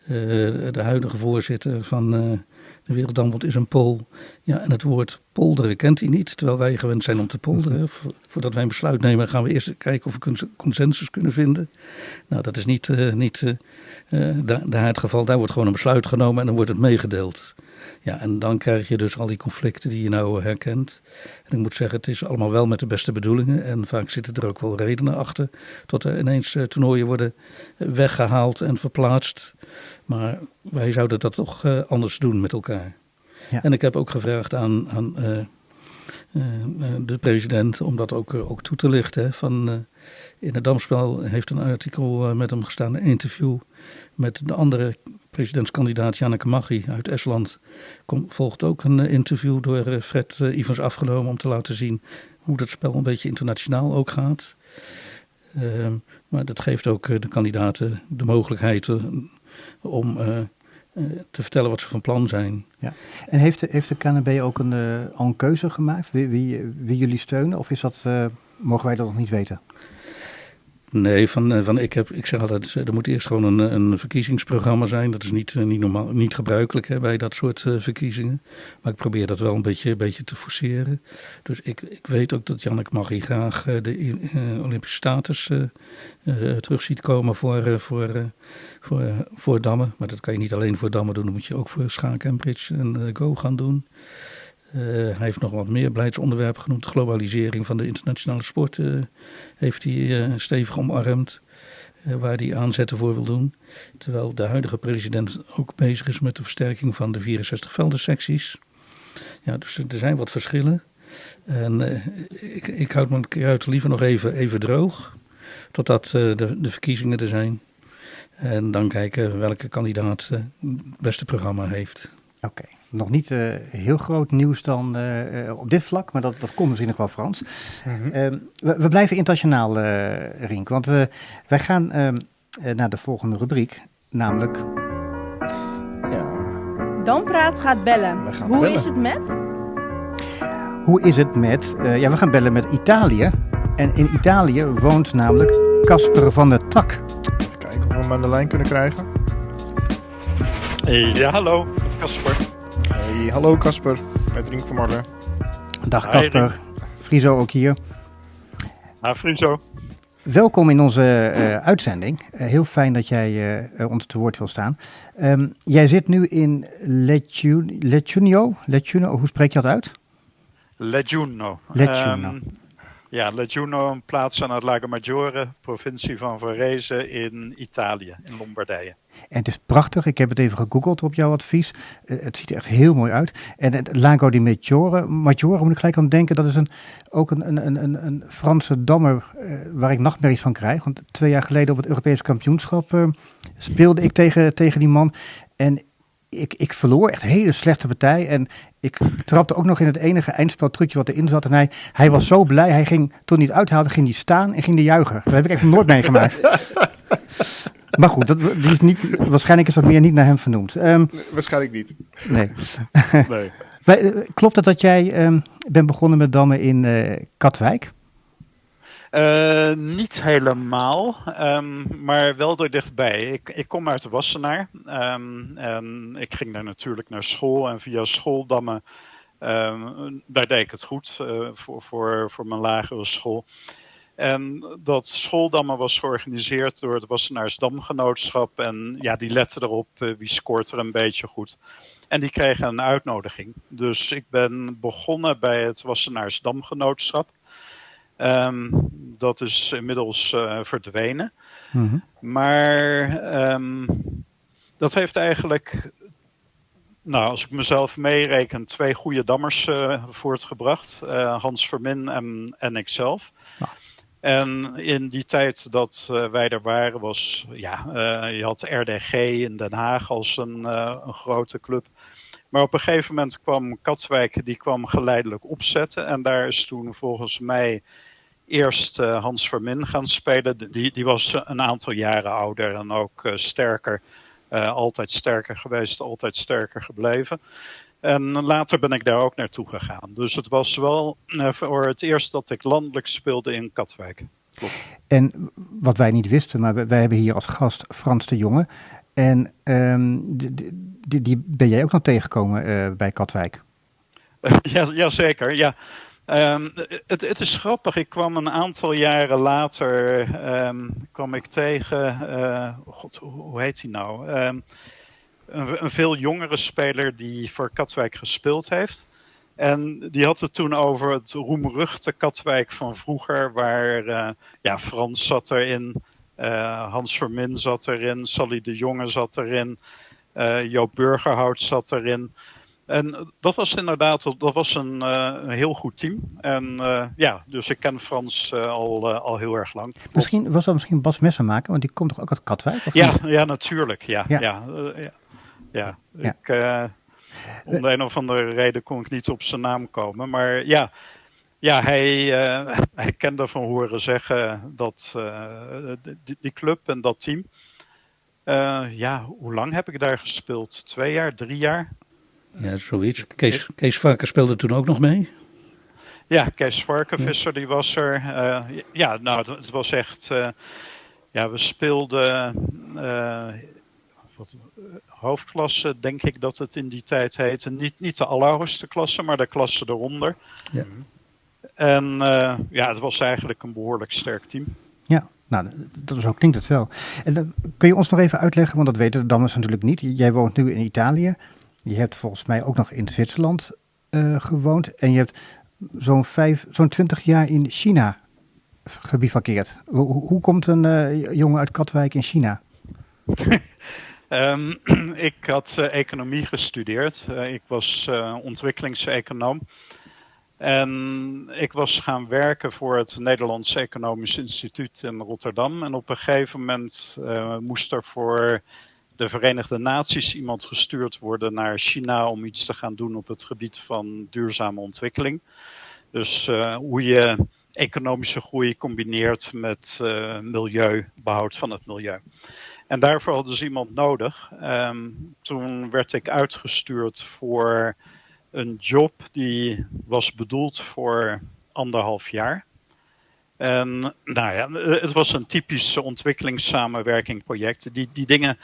De huidige voorzitter van de Werelddambond is een Pool. Ja, en het woord polderen kent hij niet, terwijl wij gewend zijn om te polderen. Voordat wij een besluit nemen gaan we eerst kijken of we consensus kunnen vinden. Nou, dat is niet daar het geval. Daar wordt gewoon een besluit genomen en dan wordt het meegedeeld. Ja, en dan krijg je dus al die conflicten die je nou herkent. En ik moet zeggen, het is allemaal wel met de beste bedoelingen. En vaak zitten er ook wel redenen achter. Tot er ineens toernooien worden weggehaald en verplaatst. Maar wij zouden dat toch anders doen met elkaar. Ja. En ik heb ook gevraagd aan de president om dat ook toe te lichten. In het Damspel heeft een artikel met hem gestaan, een interview met de andere presidentskandidaat Janneke Maggi uit Estland. Volgt ook een interview door Fred Ivers afgenomen om te laten zien hoe dat spel een beetje internationaal ook gaat. Maar dat geeft ook de kandidaten de mogelijkheid om te vertellen wat ze van plan zijn. Ja. En heeft de KNB ook al een keuze gemaakt wie jullie steunen? Of is dat, mogen wij dat nog niet weten? Nee, ik zeg altijd, er moet eerst gewoon een verkiezingsprogramma zijn. Dat is niet gebruikelijk bij dat soort verkiezingen. Maar ik probeer dat wel een beetje te forceren. Dus ik weet ook dat Janneke Maggi graag de Olympische status terug ziet komen voor dammen. Maar dat kan je niet alleen voor dammen doen. Dat moet je ook voor schaken en bridge en go gaan doen. Hij heeft nog wat meer beleidsonderwerpen genoemd. De globalisering van de internationale sport heeft hij stevig omarmd. Waar hij aanzetten voor wil doen. Terwijl de huidige president ook bezig is met de versterking van de 64 veldensecties. Ja, dus er zijn wat verschillen. En ik houd mijn kruid liever nog even droog. Totdat de verkiezingen er zijn. En dan kijken welke kandidaat het beste programma heeft. Oké. Nog niet heel groot nieuws dan op dit vlak, maar dat komt misschien nog wel, Frans. Mm-hmm. We blijven internationaal, Rink, want wij gaan naar de volgende rubriek, namelijk... Ja. Dampraat gaat bellen. Hoe is het met? Hoe is het met... we gaan bellen met Italië. En in Italië woont namelijk Casper van der Tak. Even kijken of we hem aan de lijn kunnen krijgen. Ja, hallo, met Casper. Hey, hallo Casper, met Rink van Marle. Dag Casper, Friso ook hier. Friso. Welkom in onze uitzending. Heel fijn dat jij ons te woord wil staan. Jij zit nu in Leggiuno, hoe spreek je dat uit? Leggiuno. Leggiuno, een plaats aan het Lago Maggiore, provincie van Varese in Italië, in Lombardije. En het is prachtig, ik heb het even gegoogeld op jouw advies. Het ziet er echt heel mooi uit. En het Lago di Maggiore, moet ik gelijk aan denken, dat is ook een Franse dammer waar ik nachtmerries van krijg. Want 2 jaar geleden op het Europees kampioenschap speelde ik tegen die man. En ik verloor echt een hele slechte partij. En ik trapte ook nog in het enige eindspeltrucje wat erin zat. En hij was zo blij, hij ging, toen hij het uithaalde, ging hij staan en ging hij juichen. Dat heb ik echt nog nooit meegemaakt. Maar goed, waarschijnlijk is dat meer niet naar hem vernoemd. Waarschijnlijk niet. Nee. Klopt het dat jij bent begonnen met dammen in Katwijk? Niet helemaal, maar wel er dichtbij. Ik kom uit Wassenaar en ik ging daar natuurlijk naar school en via schooldammen, daar deed ik het goed voor mijn lagere school. En dat schooldammen was georganiseerd door het Wassenaars Damgenootschap en ja, die letten erop wie scoort er een beetje goed. En die kregen een uitnodiging. Dus ik ben begonnen bij het Wassenaars Damgenootschap. Dat is inmiddels verdwenen. Mm-hmm. Maar dat heeft eigenlijk, als ik mezelf meereken, 2 goede dammers voortgebracht. Hans Vermin en ikzelf. Ja. En in die tijd dat wij er waren was, je had RDG in Den Haag als een grote club. Maar op een gegeven moment kwam Katwijk, die kwam geleidelijk opzetten. En daar is toen volgens mij eerst Hans Vermin gaan spelen. Die was een aantal jaren ouder en ook sterker. Altijd sterker geweest, altijd sterker gebleven. En later ben ik daar ook naartoe gegaan. Dus het was wel voor het eerst dat ik landelijk speelde in Katwijk. Klopt. En wat wij niet wisten, maar wij hebben hier als gast Frans de Jonge. En die ben jij ook nog tegengekomen bij Katwijk? Jazeker, ja. Het is grappig, ik kwam een aantal jaren later kwam ik tegen, hoe heet hij nou? Een veel jongere speler die voor Katwijk gespeeld heeft. En die had het toen over het roemruchte Katwijk van vroeger, waar Frans zat erin, Hans Vermin zat erin, Sally de Jonge zat erin, Joop Burgerhout zat erin. En dat was inderdaad, dat was een heel goed team. En dus ik ken Frans al heel erg lang. Was dat misschien Bas Messenmaker, want die komt toch ook uit Katwijk? Of ja, natuurlijk. Om de een of andere reden kon ik niet op zijn naam komen. Maar hij kende van horen zeggen dat die club en dat team. Hoe lang heb ik daar gespeeld? 2 jaar, 3 jaar? Ja, zoiets. Kees Varken speelde toen ook nog mee? Ja, Kees Varkenvisser, die was er. Het was echt... we speelden... hoofdklasse, denk ik dat het in die tijd heette. Niet de allerhoogste klasse, maar de klasse eronder. Ja. En het was eigenlijk een behoorlijk sterk team. Ja, nou, zo klinkt het wel. En kun je ons nog even uitleggen, want dat weten de dames natuurlijk niet. Jij woont nu in Italië. Je hebt volgens mij ook nog in Zwitserland gewoond. En je hebt zo'n 20 jaar in China gebivakkeerd. Hoe komt een jongen uit Katwijk in China? Ik had economie gestudeerd. Ik was ontwikkelingseconoom. En ik was gaan werken voor het Nederlands Economisch Instituut in Rotterdam. En op een gegeven moment moest er voor de Verenigde Naties iemand gestuurd worden naar China om iets te gaan doen op het gebied van duurzame ontwikkeling. Dus hoe je economische groei combineert met behoud van het milieu. En daarvoor hadden ze iemand nodig. Toen werd ik uitgestuurd voor een job die was bedoeld voor 1,5 jaar. En het was een typisch ontwikkelingssamenwerking project. Die dingen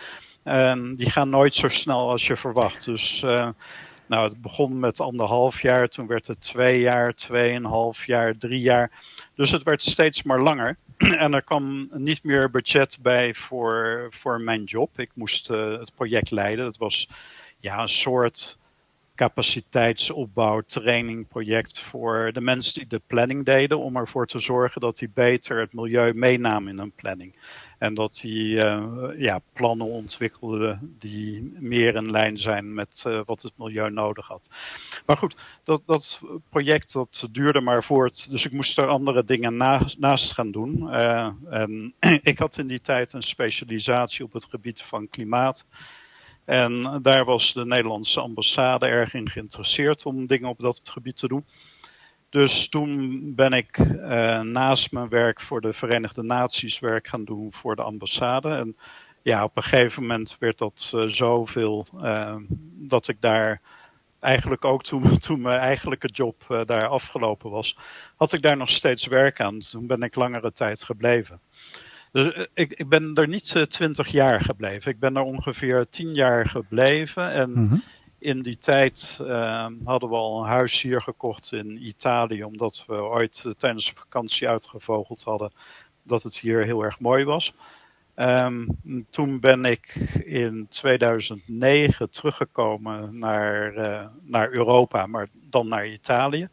die gaan nooit zo snel als je verwacht. Dus het begon met 1,5 jaar, toen werd het 2 jaar, 2,5 jaar, 3 jaar. Dus het werd steeds maar langer. En er kwam niet meer budget bij voor mijn job. Ik moest het project leiden. Het was een soort capaciteitsopbouw, trainingproject voor de mensen die de planning deden. Om ervoor te zorgen dat die beter het milieu meenamen in hun planning. En dat die plannen ontwikkelden die meer in lijn zijn met wat het milieu nodig had. Maar goed, dat project dat duurde maar voort. Dus ik moest er andere dingen naast gaan doen. En ik had in die tijd een specialisatie op het gebied van klimaat. En daar was de Nederlandse ambassade erg in geïnteresseerd om dingen op dat gebied te doen. Dus toen ben ik naast mijn werk voor de Verenigde Naties werk gaan doen voor de ambassade. En op een gegeven moment werd dat zoveel dat ik daar eigenlijk ook toen mijn eigenlijke job daar afgelopen was, had ik daar nog steeds werk aan. Toen ben ik langere tijd gebleven. Dus ik ben er niet 20 jaar gebleven. Ik ben er ongeveer 10 jaar gebleven. En in die tijd hadden we al een huis hier gekocht in Italië. Omdat we ooit tijdens de vakantie uitgevogeld hadden dat het hier heel erg mooi was. Toen ben ik in 2009 teruggekomen naar Europa, maar dan naar Italië.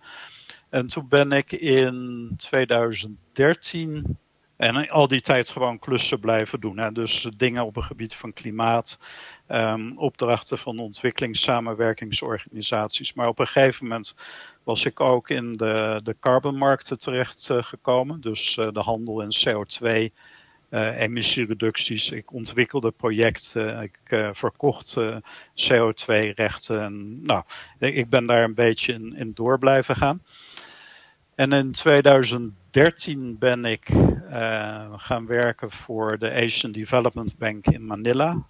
En toen ben ik in 2013... En al die tijd gewoon klussen blijven doen. Hè? Dus dingen op het gebied van klimaat, opdrachten van ontwikkelingssamenwerkingsorganisaties. Maar op een gegeven moment was ik ook in de carbonmarkten terecht gekomen. Dus de handel in CO2, emissiereducties. Ik ontwikkelde projecten, ik verkocht CO2-rechten. En, ik ben daar een beetje in door blijven gaan. En in 2013 ben ik gaan werken voor de Asian Development Bank in Manila.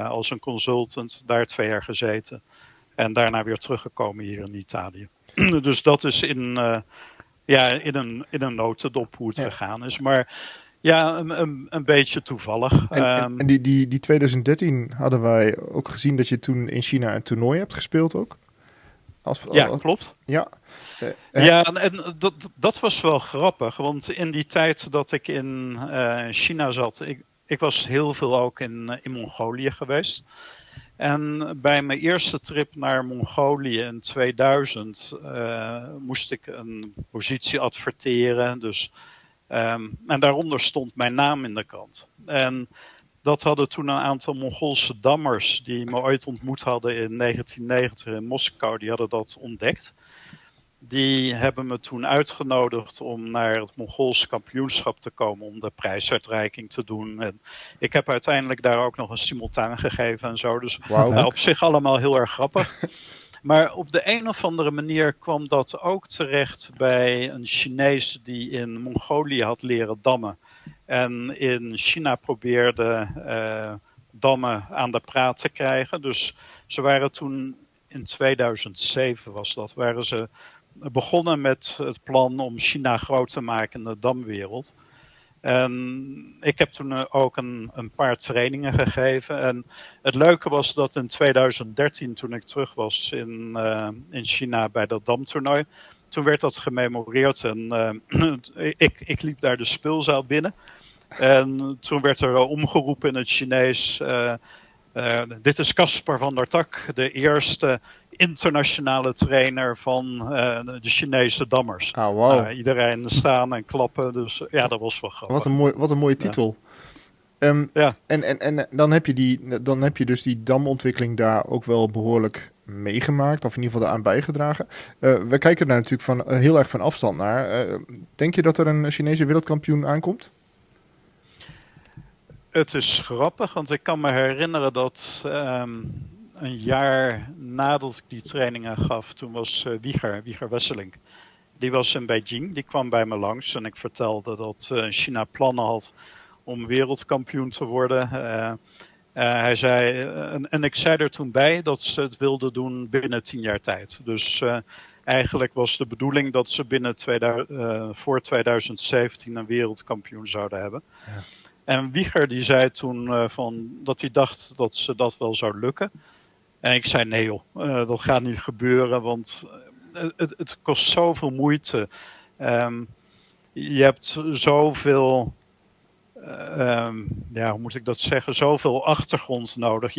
Als een consultant, daar 2 jaar gezeten. En daarna weer teruggekomen hier in Italië. Dus dat is in een notendop hoe het gegaan is. Maar een beetje toevallig. En die 2013 hadden wij ook gezien dat je toen in China een toernooi hebt gespeeld ook? Klopt. Ja. En dat was wel grappig, want in die tijd dat ik in China zat, ik was heel veel ook in Mongolië geweest. En bij mijn eerste trip naar Mongolië in 2000 moest ik een positie adverteren. Dus, en daaronder stond mijn naam in de krant. En dat hadden toen een aantal Mongoolse dammers die me ooit ontmoet hadden in 1990 in Moskou. Die hadden dat ontdekt. Die hebben me toen uitgenodigd om naar het Mongoolse kampioenschap te komen om de prijsuitreiking te doen. En ik heb uiteindelijk daar ook nog een simultaan gegeven en zo. Dus op zich allemaal heel erg grappig. Maar op de een of andere manier kwam dat ook terecht bij een Chinees die in Mongolië had leren dammen. En in China probeerde dammen aan de praat te krijgen. Dus ze waren toen, in 2007 was dat, waren ze begonnen met het plan om China groot te maken in de damwereld. En ik heb toen ook een paar trainingen gegeven. En het leuke was dat in 2013, toen ik terug was in China bij dat damtoernooi, toen werd dat gememoreerd. En ik liep daar de speelzaal binnen. En toen werd er omgeroepen in het Chinees. Dit is Caspar van der Tak, de eerste internationale trainer van de Chinese dammers. Wow. Iedereen staan en klappen, dus ja, dat was wel grappig. Wat een mooie titel. Ja. En dan heb je dus die damontwikkeling daar ook wel behoorlijk meegemaakt, of in ieder geval daaraan bijgedragen. We kijken daar natuurlijk heel erg van afstand naar. Denk je dat er een Chinese wereldkampioen aankomt? Het is grappig, want ik kan me herinneren dat een jaar nadat ik die trainingen gaf, toen was Wieger Wesseling. Die was in Beijing, die kwam bij me langs en ik vertelde dat China plannen had om wereldkampioen te worden. Hij zei, en ik zei er toen bij dat ze het wilden doen binnen 10 jaar tijd. Dus eigenlijk was de bedoeling dat ze voor 2017 een wereldkampioen zouden hebben. Ja. En Wieger die zei toen dat hij dacht dat ze dat wel zou lukken. En ik zei nee joh, dat gaat niet gebeuren, want het kost zoveel moeite. Je hebt zoveel, hoe moet ik dat zeggen, zoveel achtergrond nodig.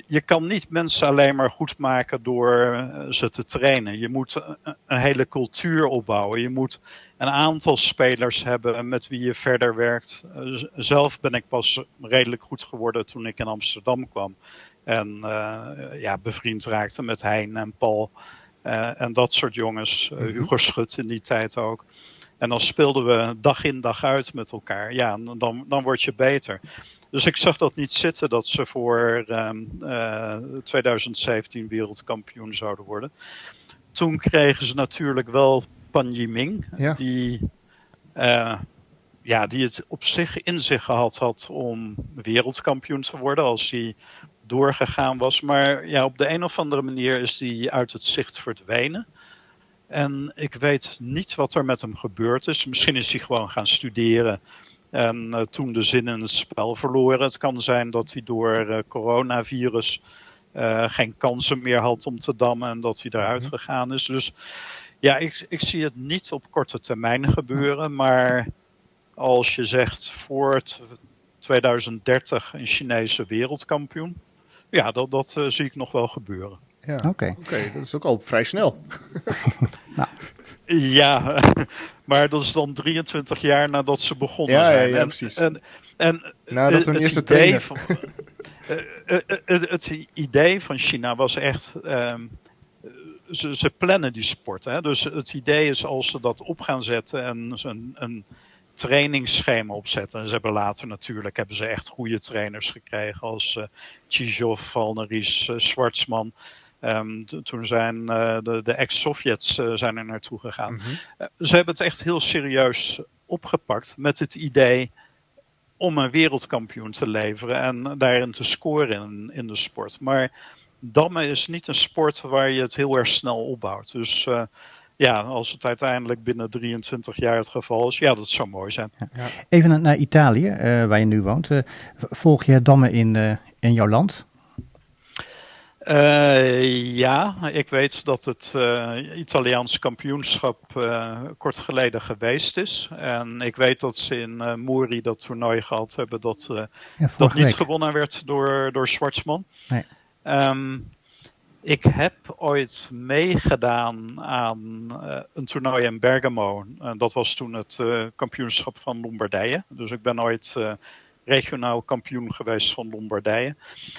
Je kan niet mensen alleen maar goed maken door ze te trainen. Je moet een hele cultuur opbouwen. Je moet een aantal spelers hebben met wie je verder werkt. Zelf ben ik pas redelijk goed geworden toen ik in Amsterdam kwam. En bevriend raakte met Hein en Paul. En dat soort jongens. Hugo Schut in die tijd ook. En dan speelden we dag in dag uit met elkaar. Ja, dan word je beter. Dus ik zag dat niet zitten dat ze voor 2017 wereldkampioen zouden worden. Toen kregen ze natuurlijk wel Pan Yiming. Ja. Die het op zich in zich gehad had om wereldkampioen te worden als hij doorgegaan was. Maar ja, op de een of andere manier is hij uit het zicht verdwenen. En ik weet niet wat er met hem gebeurd is. Misschien is hij gewoon gaan studeren en toen de zin in het spel verloren. Het kan zijn dat hij door coronavirus geen kansen meer had om te dammen en dat hij eruit gegaan is. Dus ja, ik zie het niet op korte termijn gebeuren. Maar als je zegt voor 2030 een Chinese wereldkampioen, ja, dat zie ik nog wel gebeuren. Ja, Oké, dat is ook al vrij snel. Nou. Ja, maar dat is dan 23 jaar nadat ze begonnen zijn. Ja, precies. En nadat hun eerste trainer. Het idee van China was echt, ze plannen die sport. Hè? Dus het idee is als ze dat op gaan zetten en een trainingsschema opzetten. En ze hebben later natuurlijk echt goede trainers gekregen als Chizhov, Valneries, Schwartzman. Toen zijn de ex-Sovjets zijn er naartoe gegaan. Ze hebben het echt heel serieus opgepakt met het idee om een wereldkampioen te leveren en daarin te scoren in de sport. Maar dammen is niet een sport waar je het heel erg snel opbouwt. Dus als het uiteindelijk binnen 23 jaar het geval is, ja, dat zou mooi zijn. Ja. Even naar Italië, waar je nu woont. Volg je dammen in jouw land? Ik weet dat het Italiaans kampioenschap kort geleden geweest is. En ik weet dat ze in Mori dat toernooi gehad hebben dat niet gewonnen werd door Schwartzman. Nee. Ik heb ooit meegedaan aan een toernooi in Bergamo. Dat was toen het kampioenschap van Lombardije. Dus ik ben ooit regionaal kampioen geweest van Lombardije.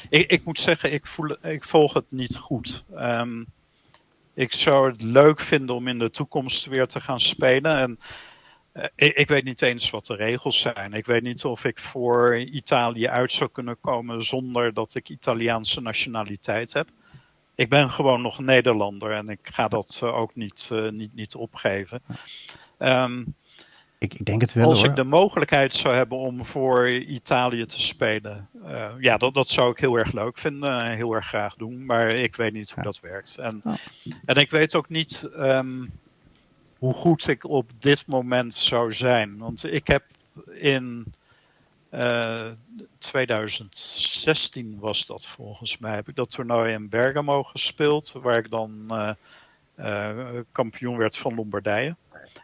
Ik moet zeggen, ik volg het niet goed. Ik zou het leuk vinden om in de toekomst weer te gaan spelen. En ik weet niet eens wat de regels zijn. Ik weet niet of ik voor Italië uit zou kunnen komen zonder dat ik Italiaanse nationaliteit heb. Ik ben gewoon nog Nederlander en ik ga dat ook niet opgeven. Ik denk het wel, als hoor. ik de mogelijkheid zou hebben om voor Italië te spelen, dat zou ik heel erg leuk vinden, heel erg graag doen, maar ik weet niet hoe dat werkt. En ik weet ook niet hoe goed ik op dit moment zou zijn, want ik heb in 2016 was dat volgens mij, heb ik dat toernooi in Bergamo gespeeld, waar ik dan kampioen werd van Lombardije.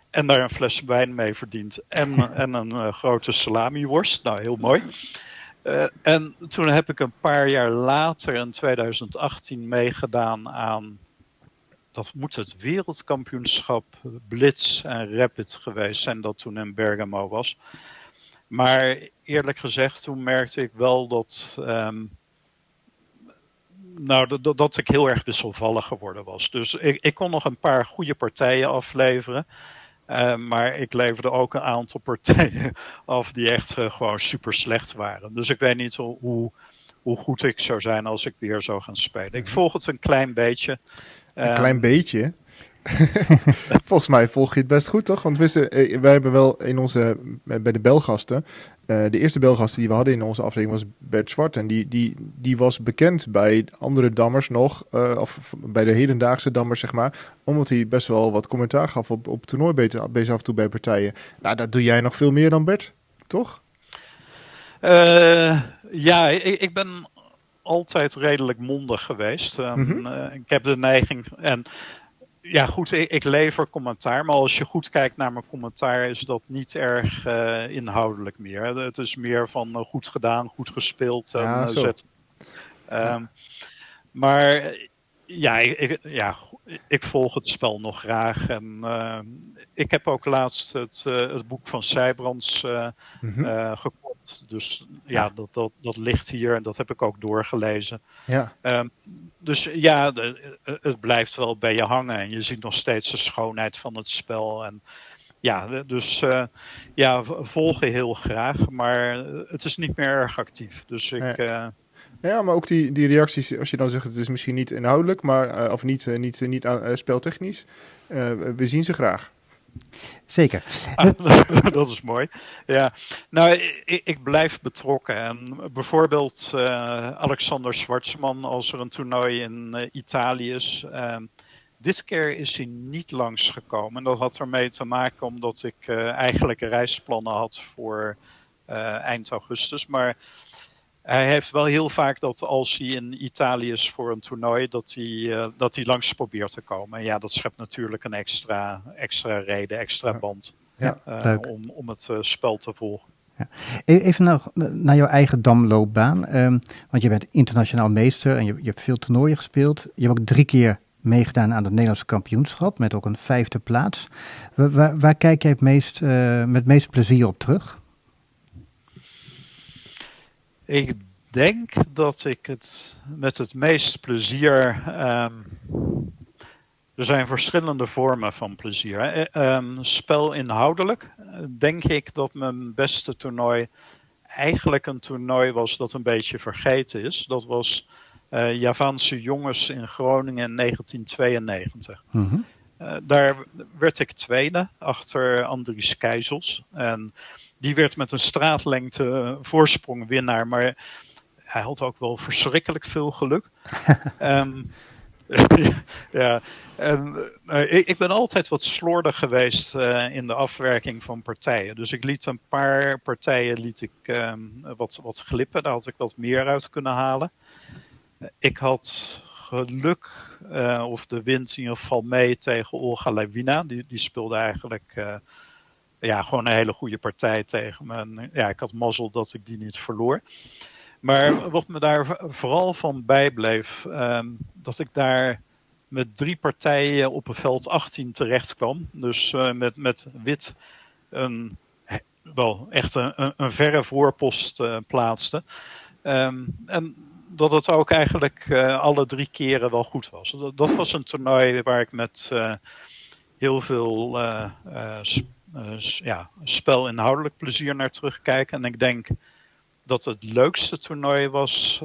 En daar een fles wijn mee verdiend. En een grote salamiworst. Nou, heel mooi. En toen heb ik een paar jaar later, in 2018, meegedaan aan... Dat moet het wereldkampioenschap Blitz en Rapid geweest zijn, dat toen in Bergamo was. Maar eerlijk gezegd, toen merkte ik wel dat... dat ik heel erg wisselvallig geworden was. Dus ik kon nog een paar goede partijen afleveren. Maar ik leverde ook een aantal partijen af die echt gewoon super slecht waren. Dus ik weet niet hoe goed ik zou zijn als ik weer zou gaan spelen. Ik volg het een klein beetje. Een klein beetje? Volgens mij volg je het best goed, toch? Want wij hebben wel bij de belgasten... de eerste belgasten die we hadden in onze aflevering was Bert Zwart. En die was bekend bij andere dammers nog. Of bij de hedendaagse dammers, zeg maar. Omdat hij best wel wat commentaar gaf op toernooibezen af en toe bij partijen. Nou, dat doe jij nog veel meer dan Bert, toch? Ik ben altijd redelijk mondig geweest. Ik heb de neiging... Ja goed, ik lever commentaar, maar als je goed kijkt naar mijn commentaar is dat niet erg inhoudelijk meer. Het is meer van goed gedaan, goed gespeeld. Maar ik volg het spel nog graag. En ik heb ook laatst het boek van Sijbrands gekocht. Dus dat ligt hier en dat heb ik ook doorgelezen. Ja. Dus het blijft wel bij je hangen. En je ziet nog steeds de schoonheid van het spel. En volgen heel graag. Maar het is niet meer erg actief. Dus ja, maar ook die reacties, als je dan zegt het is misschien niet inhoudelijk, maar of niet speltechnisch. We zien ze graag. Zeker. Dat is mooi. Ja, nou, ik blijf betrokken. En bijvoorbeeld Alexander Schwartzman, als er een toernooi in Italië is. Dit keer is hij niet langsgekomen. En dat had ermee te maken omdat ik eigenlijk reisplannen had voor eind augustus. Maar hij heeft wel heel vaak dat als hij in Italië is voor een toernooi, dat hij langs probeert te komen. En ja, dat schept natuurlijk een extra reden, extra band om het spel te volgen. Ja. Even nog naar jouw eigen damloopbaan. Want je bent internationaal meester en je hebt veel toernooien gespeeld. Je hebt ook 3 keer meegedaan aan het Nederlandse kampioenschap met ook een 5e plaats. Waar kijk jij met het meest plezier op terug? Ik denk dat ik het met het meest plezier... er zijn verschillende vormen van plezier. Spel inhoudelijk denk ik dat mijn beste toernooi eigenlijk een toernooi was dat een beetje vergeten is. Dat was Javaanse jongens in Groningen in 1992. Mm-hmm. Daar werd ik tweede achter Andries Keizels. En die werd met een straatlengte voorsprong winnaar, maar hij had ook wel verschrikkelijk veel geluk. Ik ben altijd wat slordig geweest in de afwerking van partijen. Dus ik liet een paar partijen wat glippen. Daar had ik wat meer uit kunnen halen. Ik had geluk, of de wind in ieder geval mee tegen Olga Lewina. Die speelde eigenlijk gewoon een hele goede partij tegen me. En, ik had mazzel dat ik die niet verloor. Maar wat me daar vooral van bijbleef, dat ik daar met 3 partijen op een veld 18 terecht kwam. Dus met wit een wel echt een verre voorpost plaatste. En dat het ook eigenlijk alle 3 keren wel goed was. Dat was een toernooi waar ik met heel veel spelinhoudelijk plezier naar terugkijk. En ik denk dat het leukste toernooi was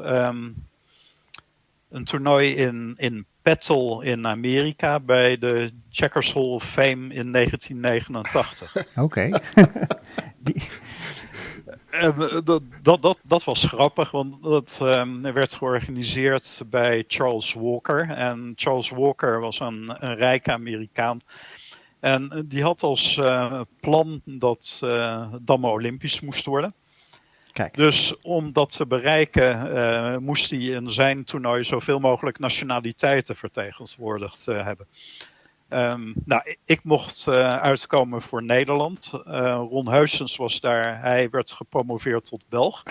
een toernooi in Battle in Amerika bij de Checkers Hall of Fame in 1989. Oké. Dat was grappig, want dat werd georganiseerd bij Charles Walker. En Charles Walker was een rijke Amerikaan. En die had als plan dat Damme Olympisch moest worden. Kijk. Dus om dat te bereiken moest hij in zijn toernooi zoveel mogelijk nationaliteiten vertegenwoordigd hebben. Ik mocht uitkomen voor Nederland. Ron Huysens was daar. Hij werd gepromoveerd tot Belg.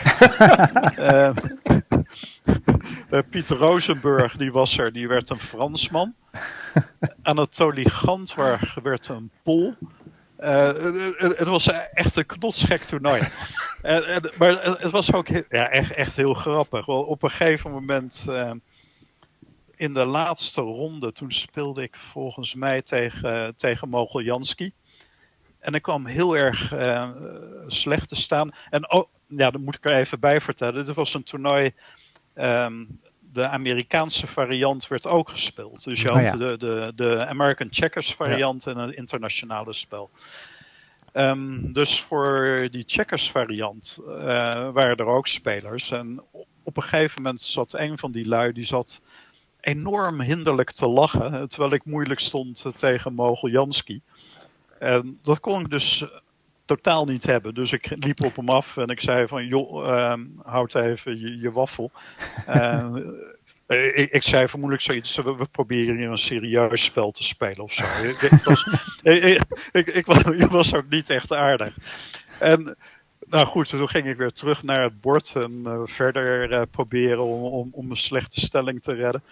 Pieter Rosenburg, die was er. Die werd een Fransman. Anatoly Gantwerg werd een Pool. Het was echt een knotsgek toernooi. Maar het was ook echt heel grappig. Wel, op een gegeven moment... in de laatste ronde, toen speelde ik volgens mij tegen Mogiljanski. En ik kwam heel erg slecht te staan. En dat moet ik er even bij vertellen. Dit was een toernooi, de Amerikaanse variant werd ook gespeeld. Dus je had de American Checkers variant en een internationale spel. Dus voor die Checkers variant waren er ook spelers. En op een gegeven moment zat een van die lui, die zat enorm hinderlijk te lachen, terwijl ik moeilijk stond tegen Mogiljanski. En dat kon ik dus totaal niet hebben. Dus ik liep op hem af en ik zei van, joh, houd even je waffel. Ik zei vermoedelijk zoiets, we proberen hier een serieus spel te spelen of zo. Ik was ook niet echt aardig. En nou goed, toen ging ik weer terug naar het bord en verder proberen om een slechte stelling te redden.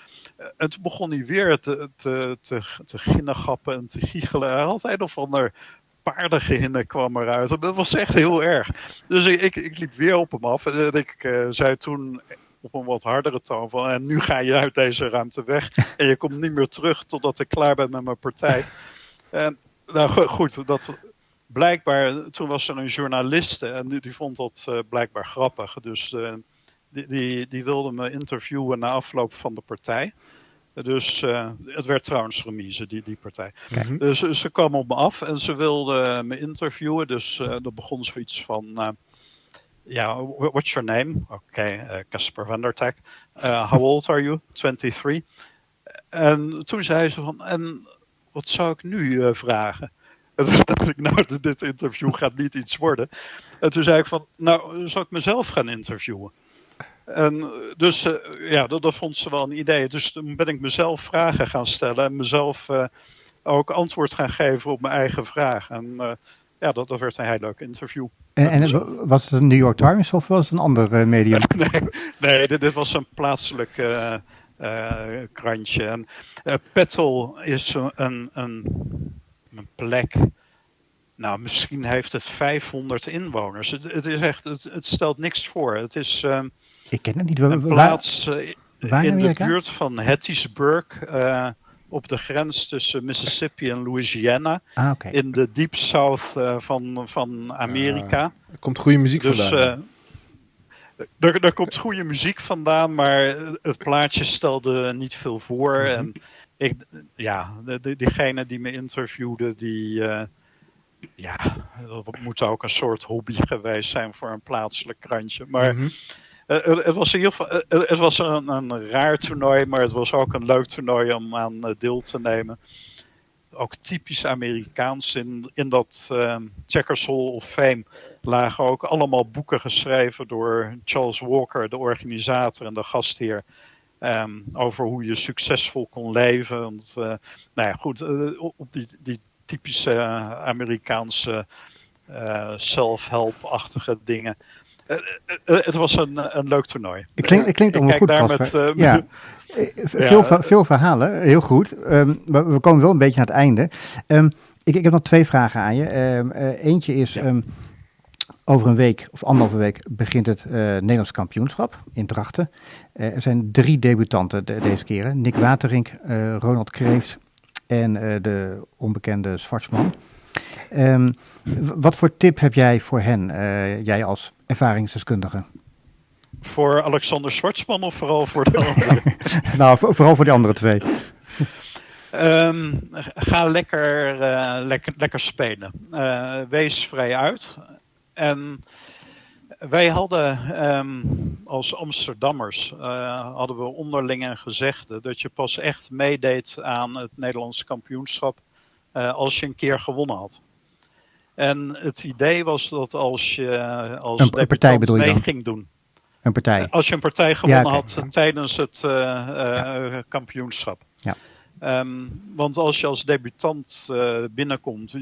En toen begon hij weer te ginnegappen en te giechelen. Hij had een of ander paardengehinne kwam eruit. Dat was echt heel erg. Dus ik liep weer op hem af en ik zei toen op een wat hardere toon van, en nu ga je uit deze ruimte weg en je komt niet meer terug totdat ik klaar ben met mijn partij. En nou goed, dat... Blijkbaar, toen was er een journaliste en die vond dat blijkbaar grappig. Dus die wilde me interviewen na afloop van de partij. Dus het werd trouwens remise, die partij. Okay. Dus ze kwam op me af en ze wilde me interviewen. Dus er begon zoiets van... what's your name? Oké, Casper van der Tak. How old are you? 23. En toen zei ze van... En wat zou ik nu vragen? En toen dacht ik, dit interview gaat niet iets worden. En toen zei ik van, zal ik mezelf gaan interviewen? En dus, dat vond ze wel een idee. Dus toen ben ik mezelf vragen gaan stellen en mezelf ook antwoord gaan geven op mijn eigen vraag. En dat werd een heel leuk interview. En was het een New York Times of was het een ander medium? Nee, dit was een plaatselijk krantje. En Petal is een plek, nou misschien heeft het 500 inwoners. Het is echt, het stelt niks voor. Het is ik ken het niet. Een plaats in de buurt van Hattiesburg, op de grens tussen Mississippi en Louisiana. Okay. In de Deep South van Amerika. Er komt goede muziek vandaan. Er komt goede muziek vandaan, maar het plaatje stelde niet veel voor. En diegene die me interviewde, dat moet ook een soort hobby geweest zijn voor een plaatselijk krantje. Maar het was in ieder geval, het was een raar toernooi, maar het was ook een leuk toernooi om aan deel te nemen. Ook typisch Amerikaans. In dat Checkers Hall of Fame lagen ook allemaal boeken geschreven door Charles Walker, de organisator en de gastheer. Over hoe je succesvol kon leven. Want, op die typische Amerikaanse self-help-achtige dingen. Het was een leuk toernooi. Het klinkt allemaal goed, Casper. Veel verhalen, heel goed. Maar we komen wel een beetje naar het einde. Ik heb nog 2 vragen aan je. Eentje is, Over een week of 1,5 week begint het Nederlands kampioenschap in Drachten. Er zijn 3 debutanten deze keer. Nick Waterink, Ronald Kreeft en de onbekende Schwartzman. Wat voor tip heb jij voor hen, jij als ervaringsdeskundige? Voor Alexander Schwartzman of vooral voor de anderen? Nou, vooral voor die andere 2. Ga lekker spelen. Wees vrij uit. En wij hadden als Amsterdammers hadden we onderling een gezegde dat je pas echt meedeed aan het Nederlands kampioenschap als je een keer gewonnen had. En het idee was dat als je als een partij bedoel je mee ging doen. Een partij. Als je een partij gewonnen had tijdens het kampioenschap. Ja. Want als je als debutant binnenkomt,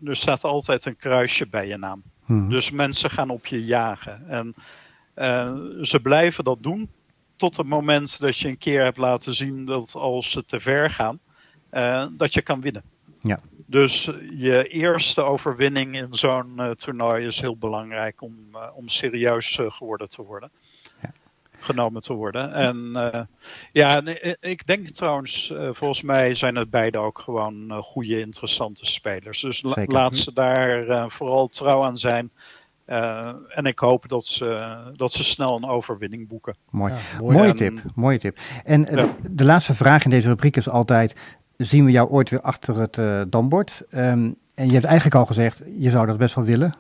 er staat altijd een kruisje bij je naam. Dus mensen gaan op je jagen. En ze blijven dat doen tot het moment dat je een keer hebt laten zien dat als ze te ver gaan, dat je kan winnen. Ja. Dus je eerste overwinning in zo'n toernooi is heel belangrijk om serieus geworden te worden. Ja. Genomen te worden. En ik denk trouwens, volgens mij zijn het beide ook gewoon goede, interessante spelers. Dus laat ze daar vooral trouw aan zijn. En ik hoop dat ze snel een overwinning boeken. Mooi. Ja, mooie tip. En de laatste vraag in deze rubriek is altijd: zien we jou ooit weer achter het dambord? En je hebt eigenlijk al gezegd, je zou dat best wel willen.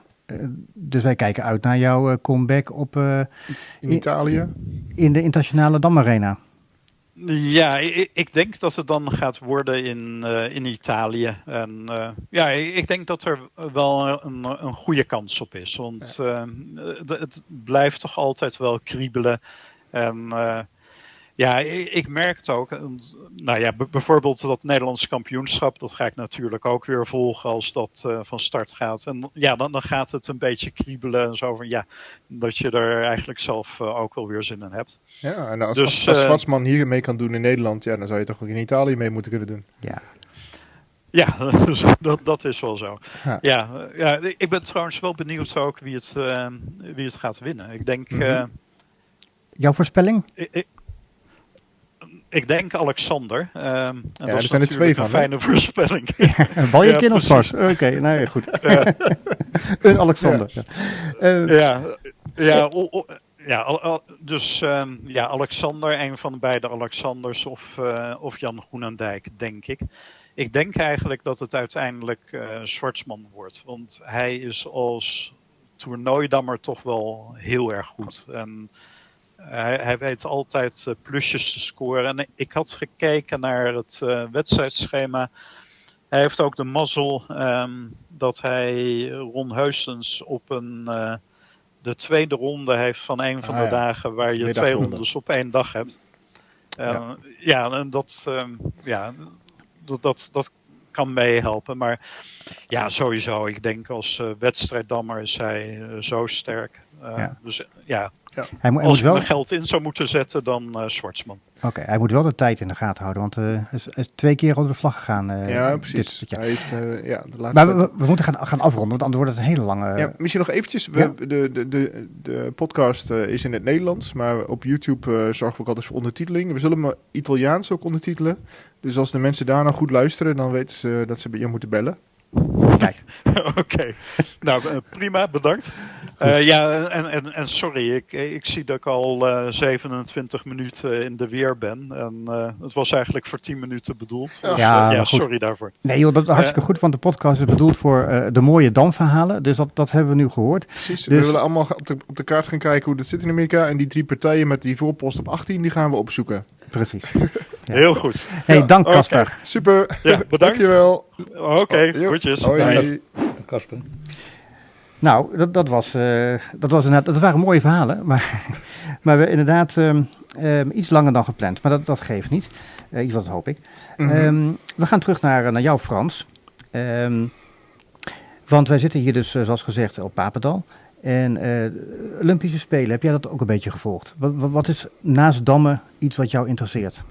Dus wij kijken uit naar jouw comeback in Italië. In de internationale damarena. Ja, ik denk dat het dan gaat worden in Italië. En ik denk dat er wel een goede kans op is. Want het blijft toch altijd wel kriebelen. En ik merk het ook. Bijvoorbeeld dat Nederlands kampioenschap, dat ga ik natuurlijk ook weer volgen als dat van start gaat. En dan gaat het een beetje kriebelen en zo van dat je er eigenlijk zelf ook wel weer zin in hebt. Ja, en als Schwartzman hier mee kan doen in Nederland, dan zou je toch ook in Italië mee moeten kunnen doen. Ja, dat is wel zo. Ja. Ik ben trouwens wel benieuwd ook wie het gaat winnen. Ik denk... Jouw voorspelling? Ik denk Alexander. En er zijn er 2 van. Een fijne voorspelling. Baljekin of Sars? Oké, nee, goed. Een Alexander. Dus Alexander, een van de beide Alexanders of Jan Groenendijk, denk ik. Ik denk eigenlijk dat het uiteindelijk Schwartzman wordt. Want hij is als toernooidammer toch wel heel erg goed. En hij weet altijd plusjes te scoren. En ik had gekeken naar het wedstrijdschema. Hij heeft ook de mazzel dat hij Ron Heusens op de tweede ronde heeft van een van de dagen waar je 2 rondes op 1 dag hebt. En dat kan meehelpen. Maar sowieso. Ik denk als wedstrijddammer is hij zo sterk. Dus hij als ik mijn geld in zou moeten zetten, dan Schwartzman. Oké, hij moet wel de tijd in de gaten houden, want hij is 2 keer onder de vlag gegaan. Ja, precies. Hij heeft, de laatste maar we moeten gaan afronden, want anders wordt het een hele lange... misschien nog eventjes. De podcast is in het Nederlands, maar op YouTube zorgen we ook altijd voor ondertiteling. We zullen hem Italiaans ook ondertitelen. Dus als de mensen daar nou goed luisteren, dan weten ze dat ze bij je moeten bellen. Kijk. Oké. Nou, prima, bedankt. En sorry, ik zie dat ik al 27 minuten in de weer ben. En het was eigenlijk voor 10 minuten bedoeld. Dus, sorry daarvoor. Nee joh, dat is hartstikke goed, want de podcast is bedoeld voor de mooie damverhalen. Dus dat hebben we nu gehoord. Precies, we willen allemaal op de kaart gaan kijken hoe dat zit in Amerika. En die 3 partijen met die voorpost op 18, die gaan we opzoeken. Precies. Heel goed. Hey, dank Casper. Okay. Super. Bedankt. Dankjewel. Oké, goedjes. Hoi. Casper. Nou, dat waren mooie verhalen, maar we inderdaad iets langer dan gepland. Maar dat geeft niet. Iets wat hoop ik. We gaan terug naar jou, Frans. Want wij zitten hier dus, zoals gezegd, op Papendal. En Olympische Spelen, heb jij dat ook een beetje gevolgd? Wat is naast dammen iets wat jou interesseert?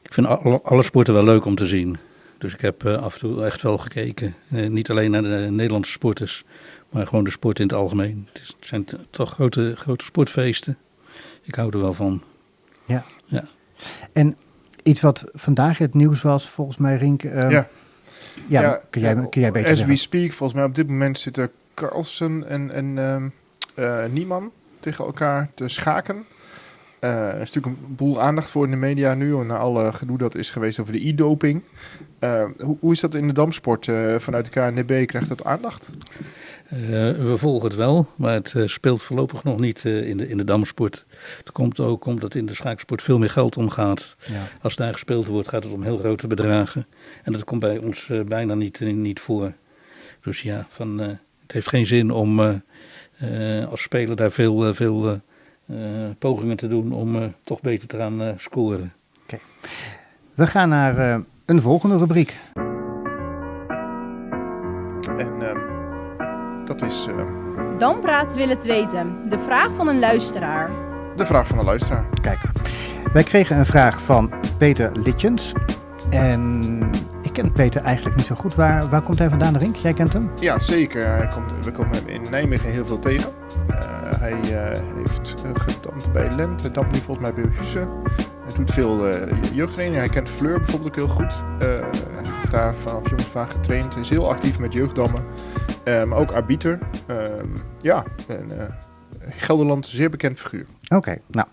Ik vind alle sporten wel leuk om te zien. Dus ik heb af en toe echt wel gekeken. Niet alleen naar de Nederlandse sporters, Maar gewoon de sport in het algemeen. Het zijn toch grote sportfeesten. Ik hou er wel van. Ja. En iets wat vandaag het nieuws was, volgens mij, Rink. Kun jij beter as zeggen? we speak, volgens mij op dit moment zitten Carlsen en Niemann tegen elkaar te schaken. Er is natuurlijk een boel aandacht voor in de media nu, na alle gedoe dat is geweest over de e-doping. Hoe is dat in de damsport vanuit de KNDB? Krijgt dat aandacht? We volgen het wel, maar het speelt voorlopig nog niet in de damsport. Het komt ook omdat in de schaaksport veel meer geld omgaat. Ja. Als daar gespeeld wordt, gaat het om heel grote bedragen. En dat komt bij ons bijna niet voor. Dus ja, het heeft geen zin om als speler daar veel pogingen te doen om toch beter te gaan scoren. Okay. We gaan naar een volgende rubriek. En dat is... Dampraat wil het weten. De vraag van een luisteraar. De vraag van een luisteraar. Kijk, wij kregen een vraag van Peter Litjens. En ik ken Peter eigenlijk niet zo goed. Waar komt hij vandaan, Rink? Jij kent hem? Ja, zeker. We komen hem in Nijmegen heel veel tegen. Hij heeft gedampt bij Lent. Hij dampt nu volgens mij bij Husse. Hij doet veel jeugdtraining. Hij kent Fleur bijvoorbeeld ook heel goed. Hij heeft daar vanaf jongs vaak getraind. Hij is heel actief met jeugddammen. Maar ook arbiter. Gelderland, zeer bekend figuur. Oké, nou.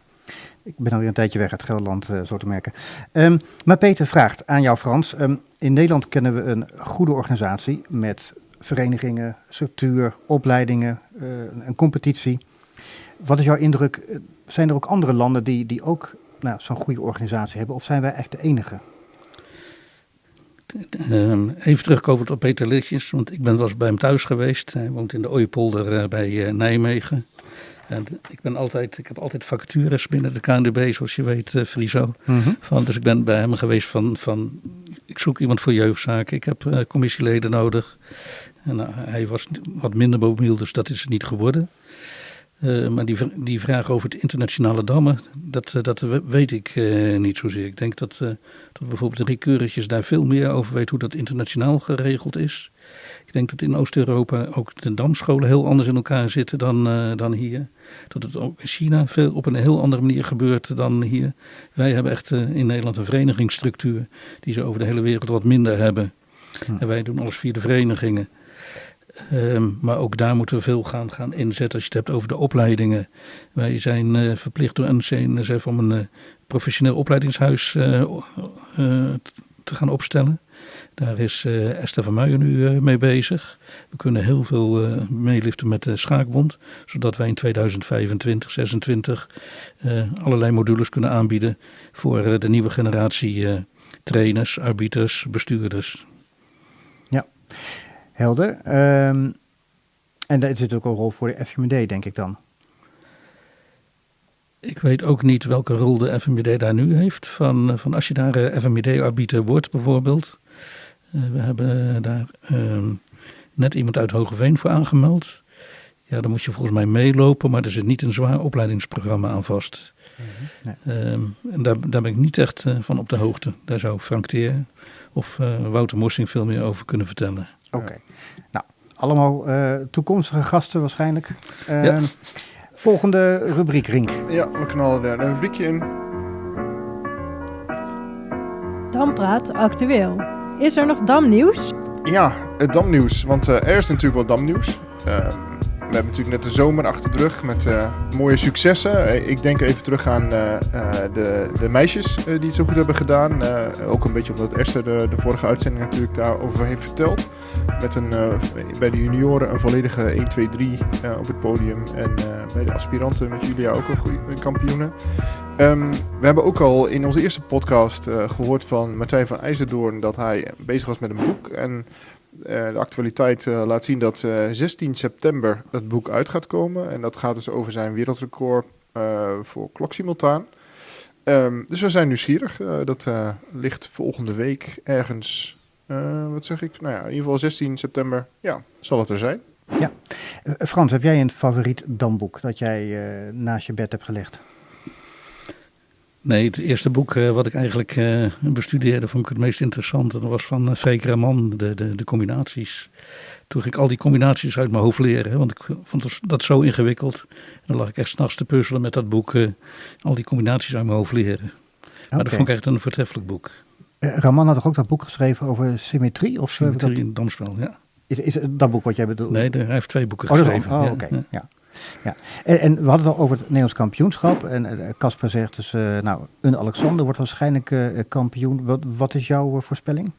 Ik ben alweer een tijdje weg uit Gelderland, zo te merken. Maar Peter vraagt aan jou, Frans. In Nederland kennen we een goede organisatie met verenigingen, structuur, opleidingen, een competitie. Wat is jouw indruk? Zijn er ook andere landen die ook zo'n goede organisatie hebben? Of zijn wij echt de enige? Even terugkomen op Peter Litjens, want ik ben wel eens bij hem thuis geweest. Hij woont in de Ooipolder bij Nijmegen. En ik heb altijd vacatures binnen de KNDB, zoals je weet, Friso. Mm-hmm. Dus ik ben bij hem geweest van ik zoek iemand voor jeugdzaken. Ik heb commissieleden nodig. En, hij was wat minder mobiel, dus dat is het niet geworden. Maar die vraag over het internationale dammen, dat weet ik niet zozeer. Ik denk dat bijvoorbeeld de Riek Keurigjes daar veel meer over weet hoe dat internationaal geregeld is. Ik denk dat in Oost-Europa ook de damscholen heel anders in elkaar zitten dan hier. Dat het ook in China op een heel andere manier gebeurt dan hier. Wij hebben echt in Nederland een verenigingsstructuur die ze over de hele wereld wat minder hebben. Ja. En wij doen alles via de verenigingen. Maar ook daar moeten we veel gaan inzetten als je het hebt over de opleidingen. Wij zijn verplicht door NCNSF om een professioneel opleidingshuis te gaan opstellen. Daar is Esther van Muijen nu mee bezig. We kunnen heel veel meeliften met de Schaakbond. Zodat wij in 2025, 2026 allerlei modules kunnen aanbieden voor de nieuwe generatie trainers, arbiters, bestuurders. Ja, helder. En daar zit ook een rol voor de FMD, denk ik dan. Ik weet ook niet welke rol de FMD daar nu heeft. Van als je daar FMD-arbiter wordt bijvoorbeeld. We hebben daar net iemand uit Hogeveen voor aangemeld. Ja, dan moet je volgens mij meelopen, maar er zit niet een zwaar opleidingsprogramma aan vast. Nee. En daar ben ik niet echt van op de hoogte. Daar zou Frank Teer of Wouter Mossing veel meer over kunnen vertellen. Oké. Nou, allemaal toekomstige gasten waarschijnlijk. Ja. Volgende rubriek, Rink. Ja, we knallen er een rubriekje in. Dampraat actueel. Is er nog damnieuws? Ja, het damnieuws. Want er is natuurlijk wel damnieuws. We hebben natuurlijk net de zomer achter de rug met mooie successen. Ik denk even terug aan de meisjes die het zo goed hebben gedaan. Ook een beetje omdat Esther de vorige uitzending natuurlijk daarover heeft verteld. Met bij de junioren een volledige 1, 2, 3 op het podium. En bij de aspiranten met Julia ook een goede kampioenen. We hebben ook al in onze eerste podcast gehoord van Martijn van IJzerdoorn dat hij bezig was met een boek. En de actualiteit laat zien dat 16 september dat boek uit gaat komen. En dat gaat dus over zijn wereldrecord voor kloksimultaan. Dus we zijn nieuwsgierig. Dat ligt volgende week ergens, wat zeg ik? Nou ja, in ieder geval 16 september, ja, zal het er zijn. Ja. Frans, heb jij een favoriet damboek dat jij naast je bed hebt gelegd? Nee, het eerste boek wat ik eigenlijk bestudeerde vond ik het meest interessant. En dat was van Freek Raman, de combinaties. Toen ging ik al die combinaties uit mijn hoofd leren. Hè, want ik vond dat zo ingewikkeld. En dan lag ik echt 's nachts te puzzelen met dat boek. Al die combinaties uit mijn hoofd leren. Maar dat vond ik echt een voortreffelijk boek. Raman had toch ook dat boek geschreven over symmetrie? Of Symmetrie in het damspel, ja. Is het dat boek wat jij bedoelt? Nee, hij heeft 2 boeken geschreven. Oké. Ja. Ja. En we hadden het al over het Nederlands kampioenschap. En Casper zegt dus, een Alexander wordt waarschijnlijk kampioen. Wat is jouw voorspelling?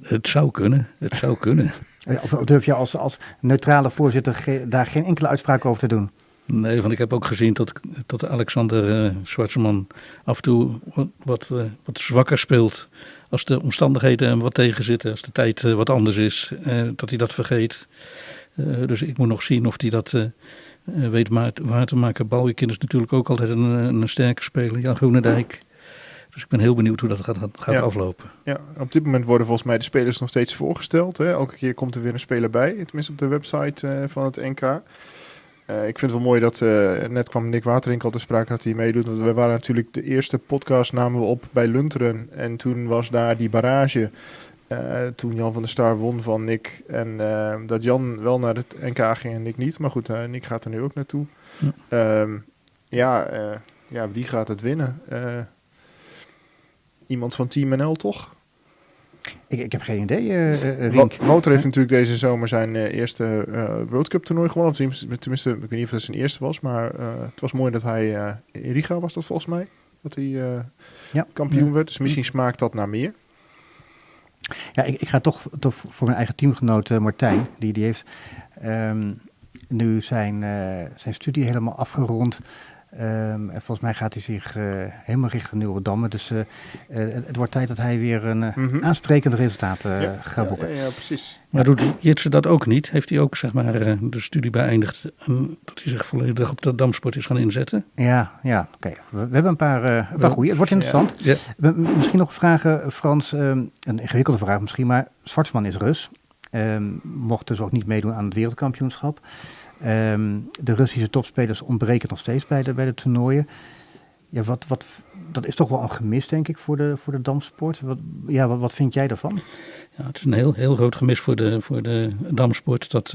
Het zou kunnen. Of durf je als neutrale voorzitter daar geen enkele uitspraak over te doen? Nee, want ik heb ook gezien dat Alexander Schwartzman af en toe wat zwakker speelt. Als de omstandigheden hem wat tegenzitten, als de tijd wat anders is, dat hij dat vergeet. Dus ik moet nog zien of hij dat weet waar te maken. Balwikin is natuurlijk ook altijd een sterke speler, Jan Groenendijk. Dus ik ben heel benieuwd hoe dat gaat aflopen. Ja, op dit moment worden volgens mij de spelers nog steeds voorgesteld. Hè? Elke keer komt er weer een speler bij, tenminste op de website van het NK. Ik vind het wel mooi dat net kwam Nick Waterink al te sprake dat hij meedoet. Want we waren natuurlijk de eerste podcast namen we op bij Lunteren. En toen was daar die barrage. Toen Jan van der Star won van Nick. En dat Jan wel naar het NK ging en Nick niet. Maar goed, Nick gaat er nu ook naartoe. Wie gaat het winnen? Iemand van Team NL toch? Ik heb geen idee, Rink. Wouter heeft natuurlijk deze zomer zijn eerste World Cup toernooi gewonnen. Tenminste, ik weet niet of het zijn eerste was. Maar het was mooi dat hij in Riga was dat volgens mij. Dat hij kampioen werd. Dus misschien smaakt dat naar meer. Ja, ik ga toch voor mijn eigen teamgenoot Martijn. Die heeft nu zijn studie helemaal afgerond. En volgens mij gaat hij zich helemaal richten Nieuwe Dammen. Dus het wordt tijd dat hij weer een aansprekend resultaat gaat boeken. Ja, precies. Maar doet Jitse dat ook niet? Heeft hij ook zeg maar de studie beëindigd dat hij zich volledig op de damsport is gaan inzetten? Ja, oké. We hebben een paar goeie. Het wordt interessant. Ja. Misschien nog vragen, Frans. Een ingewikkelde vraag misschien, maar Schwartzman is Rus. Mocht dus ook niet meedoen aan het wereldkampioenschap. De Russische topspelers ontbreken nog steeds bij de toernooien. Ja, dat is toch wel een gemis, denk ik, voor de damsport. Wat vind jij daarvan? Ja, het is een heel groot gemis voor de damsport dat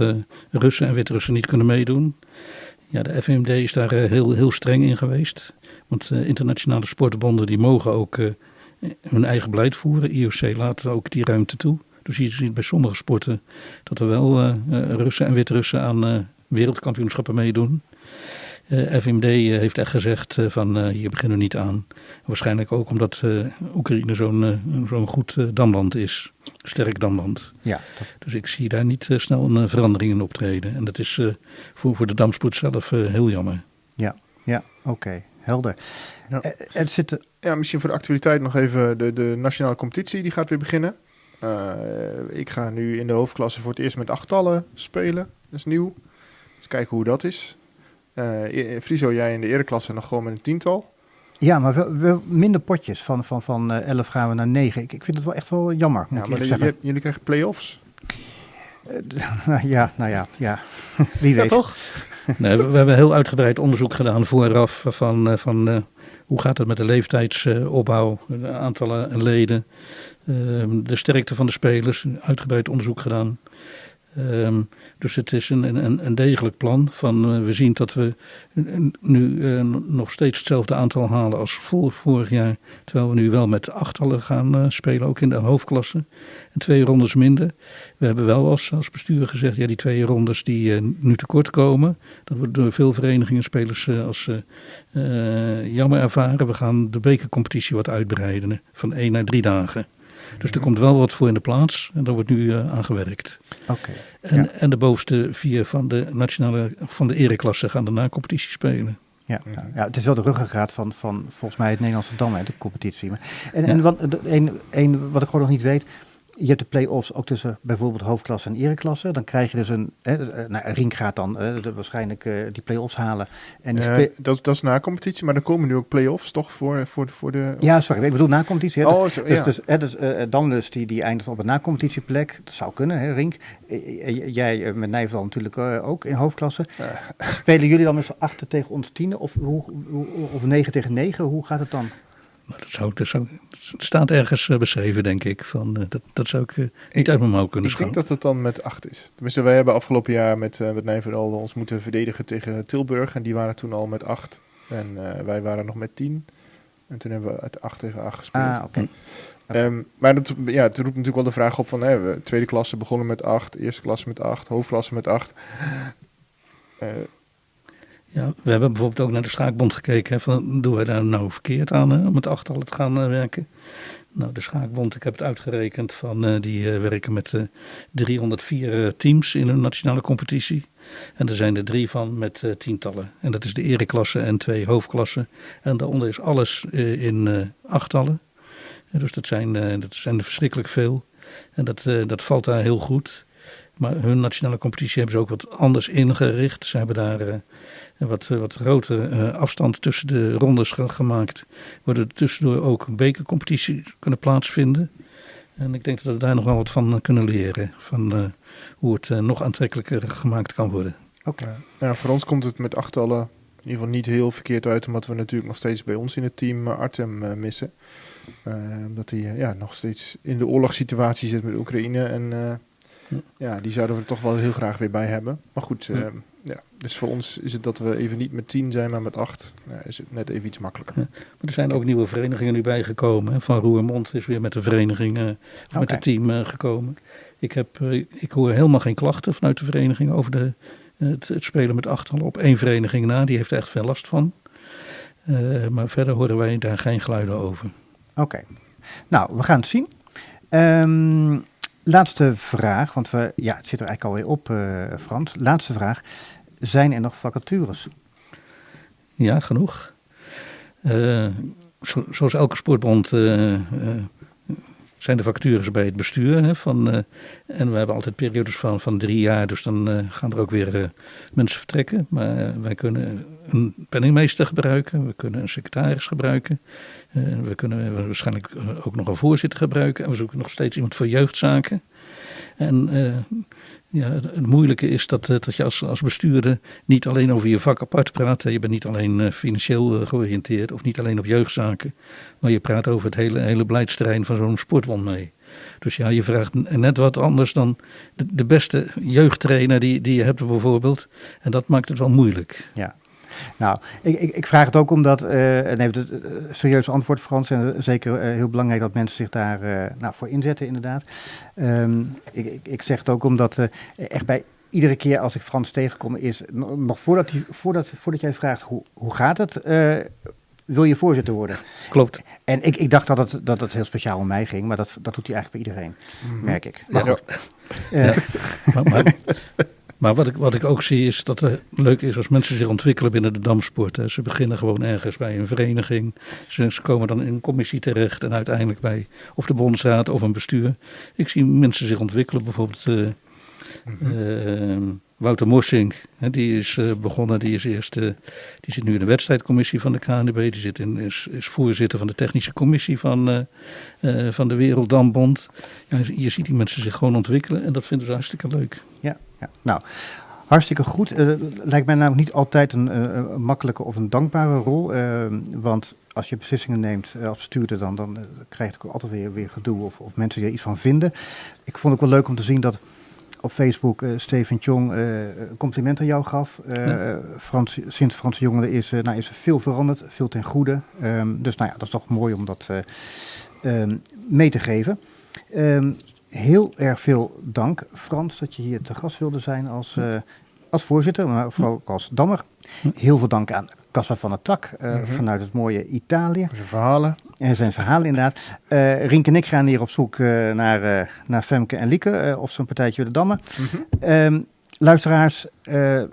Russen en Wit-Russen niet kunnen meedoen. Ja, de FMD is daar heel streng in geweest. Want internationale sportbonden die mogen ook hun eigen beleid voeren. IOC laat ook die ruimte toe. Dus je ziet bij sommige sporten dat er wel Russen en Wit-Russen aan wereldkampioenschappen meedoen. FMD heeft echt gezegd van hier beginnen we niet aan. Waarschijnlijk ook omdat Oekraïne zo'n goed damland is. Sterk damland. Ja, dus ik zie daar niet snel een verandering in optreden. En dat is voor de damsport zelf heel jammer. Ja, oké. Helder. Ja. Misschien voor de actualiteit nog even de nationale competitie. Die gaat weer beginnen. Ik ga nu in de hoofdklasse voor het eerst met 8-tallen spelen. Dat is nieuw. Dus kijken hoe dat is. Friso, jij in de ereklasse nog gewoon met een 10-tal? Ja, maar wel minder potjes. Van 11 gaan we naar 9. Ik vind het wel echt wel jammer. Ja, maar jullie krijgen play-offs? Ja. Wie weet. Ja, toch? Nee, we hebben heel uitgebreid onderzoek gedaan vooraf van hoe gaat het met de leeftijdsopbouw, de aantallen leden, de sterkte van de spelers, uitgebreid onderzoek gedaan. Dus het is een degelijk plan. We zien dat we nu nog steeds hetzelfde aantal halen als vorig jaar. Terwijl we nu wel met 8-tallen gaan spelen, ook in de hoofdklasse. En 2 rondes minder. We hebben wel als bestuur gezegd, die 2 rondes die nu tekort komen. Dat wordt door veel verenigingen spelers als jammer ervaren. We gaan de bekercompetitie wat uitbreiden van 1 naar 3 dagen. Dus er komt wel wat voor in de plaats en daar wordt nu aan gewerkt. Okay, en de bovenste 4 van de ereklasse gaan daarna competitie spelen. Ja, het is wel de ruggengraat van volgens mij het Nederlandse dam, de competitie. En wat ik gewoon nog niet weet, je hebt de play-offs ook tussen bijvoorbeeld hoofdklasse en ereklasse. Dan krijg je dus een Rink gaat dan waarschijnlijk die play-offs halen. En dat is na competitie, maar dan komen nu ook play-offs toch voor de... Ja, sorry, ik bedoel na competitie. Hè? Oh, zo, ja. Dus Damlus die eindigt op een na-competitieplek. Dat zou kunnen, hè, Rink. Jij met Nijverdal natuurlijk ook in hoofdklasse. Spelen jullie dan met z'n 8 tegen ons 10 of 9 tegen 9? Hoe gaat het dan? Nou, het staat ergens beschreven, denk ik. Dat zou ik niet uit mijn mouw kunnen schouwen. Ik denk dat het dan met 8 is. Tenminste, wij hebben afgelopen jaar met Nijverdal ons moeten verdedigen tegen Tilburg. En die waren toen al met 8. En wij waren nog met 10. En toen hebben we het 8 tegen 8 gespeeld. Oké. Maar het roept natuurlijk wel de vraag op van... we tweede klasse begonnen met 8, eerste klasse met 8, hoofdklasse met 8... Ja, we hebben bijvoorbeeld ook naar de Schaakbond gekeken. Hè, van, doen wij daar nou verkeerd aan om met 8-tallen te gaan werken? Nou, de Schaakbond, ik heb het uitgerekend, die werken met 304 teams in een nationale competitie. En er zijn er 3 van met 10-tallen. En dat is de ereklasse en 2 hoofdklassen. En daaronder is alles in 8-tallen. Dus dat zijn er verschrikkelijk veel. En dat valt daar heel goed. Maar hun nationale competitie hebben ze ook wat anders ingericht. Ze hebben daar wat grotere afstand tussen de rondes gemaakt. Waardoor er tussendoor ook bekercompetities kunnen plaatsvinden. En ik denk dat we daar nog wel wat van kunnen leren. Van hoe het nog aantrekkelijker gemaakt kan worden. Okay. Ja, voor ons komt het met 8-tallen in ieder geval niet heel verkeerd uit. Omdat we natuurlijk nog steeds bij ons in het team Artem missen. Omdat hij nog steeds in de oorlogssituatie zit met Oekraïne. En die zouden we er toch wel heel graag weer bij hebben. Maar goed, dus voor ons is het dat we even niet met 10 zijn, maar met 8. Is het net even iets makkelijker. Ja, maar er zijn ook nieuwe verenigingen nu bijgekomen. Hè. Van Roermond is weer met de vereniging, met het team gekomen. Ik hoor helemaal geen klachten vanuit de vereniging over het spelen met 8-tallen op 1 vereniging na. Die heeft er echt veel last van. Maar verder horen wij daar geen geluiden over. Oké. Nou, we gaan het zien. Laatste vraag, want het zit er eigenlijk alweer op, Frans. Laatste vraag. Zijn er nog vacatures? Ja, genoeg. Zoals elke sportbond zijn de vacatures bij het bestuur. Hè, en we hebben altijd periodes van 3 jaar, dus dan gaan er ook weer mensen vertrekken. Maar wij kunnen een penningmeester gebruiken, we kunnen een secretaris gebruiken. We kunnen waarschijnlijk ook nog een voorzitter gebruiken. En we zoeken nog steeds iemand voor jeugdzaken. En het moeilijke is dat je als bestuurder niet alleen over je vak apart praat. Je bent niet alleen financieel georiënteerd of niet alleen op jeugdzaken. Maar je praat over het hele beleidsterrein van zo'n sportbond mee. Dus ja, je vraagt net wat anders dan de beste jeugdtrainer die je hebt bijvoorbeeld. En dat maakt het wel moeilijk. Ja. Nou, ik vraag het ook omdat, het serieus antwoord Frans, en zeker heel belangrijk dat mensen zich daar voor inzetten inderdaad. Ik zeg het ook omdat echt bij iedere keer als ik Frans tegenkom is, nog voordat jij vraagt hoe gaat het, wil je voorzitter worden. Klopt. En ik dacht dat het heel speciaal om mij ging, maar dat doet hij eigenlijk bij iedereen, merk ik. Maar goed. Maar wat ik ook zie is dat het leuk is als mensen zich ontwikkelen binnen de damsport. Hè. Ze beginnen gewoon ergens bij een vereniging. Ze komen dan in een commissie terecht en uiteindelijk bij of de bondsraad of een bestuur. Ik zie mensen zich ontwikkelen. Bijvoorbeeld Wouter Morsink, die is begonnen. Die zit nu in de wedstrijdcommissie van de KNDB. Die is voorzitter van de technische commissie van de Werelddambond. Ja, je ziet die mensen zich gewoon ontwikkelen en dat vinden ze hartstikke leuk. Ja. Nou, hartstikke goed. Lijkt mij namelijk niet altijd een makkelijke of een dankbare rol. Want als je beslissingen neemt als bestuurder, dan krijg je ook altijd weer gedoe of mensen er iets van vinden. Ik vond het ook wel leuk om te zien dat op Facebook Steven Tjong compliment aan jou gaf. Sinds Franse Jongeren is er veel veranderd, veel ten goede. Dus dat is toch mooi om dat mee te geven. Heel erg veel dank, Frans, dat je hier te gast wilde zijn als voorzitter, maar vooral ook als dammer. Heel veel dank aan Caspar van der Tak vanuit het mooie Italië. Zijn verhalen inderdaad. Rink en ik gaan hier op zoek naar Femke en Lieke of ze een partijtje willen dammen. Luisteraars,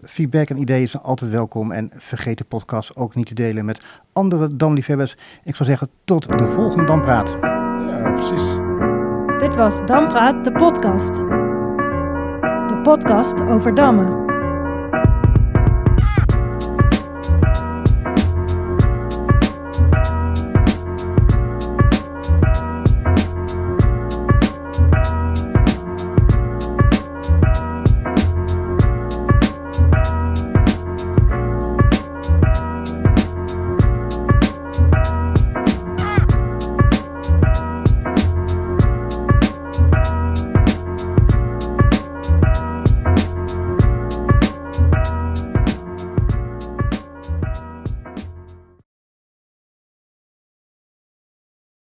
feedback en ideeën zijn altijd welkom en vergeet de podcast ook niet te delen met andere damliefhebbers. Ik zou zeggen tot de volgende Dampraat. Ja, precies. Dit was Dampraat, de podcast. De podcast over dammen.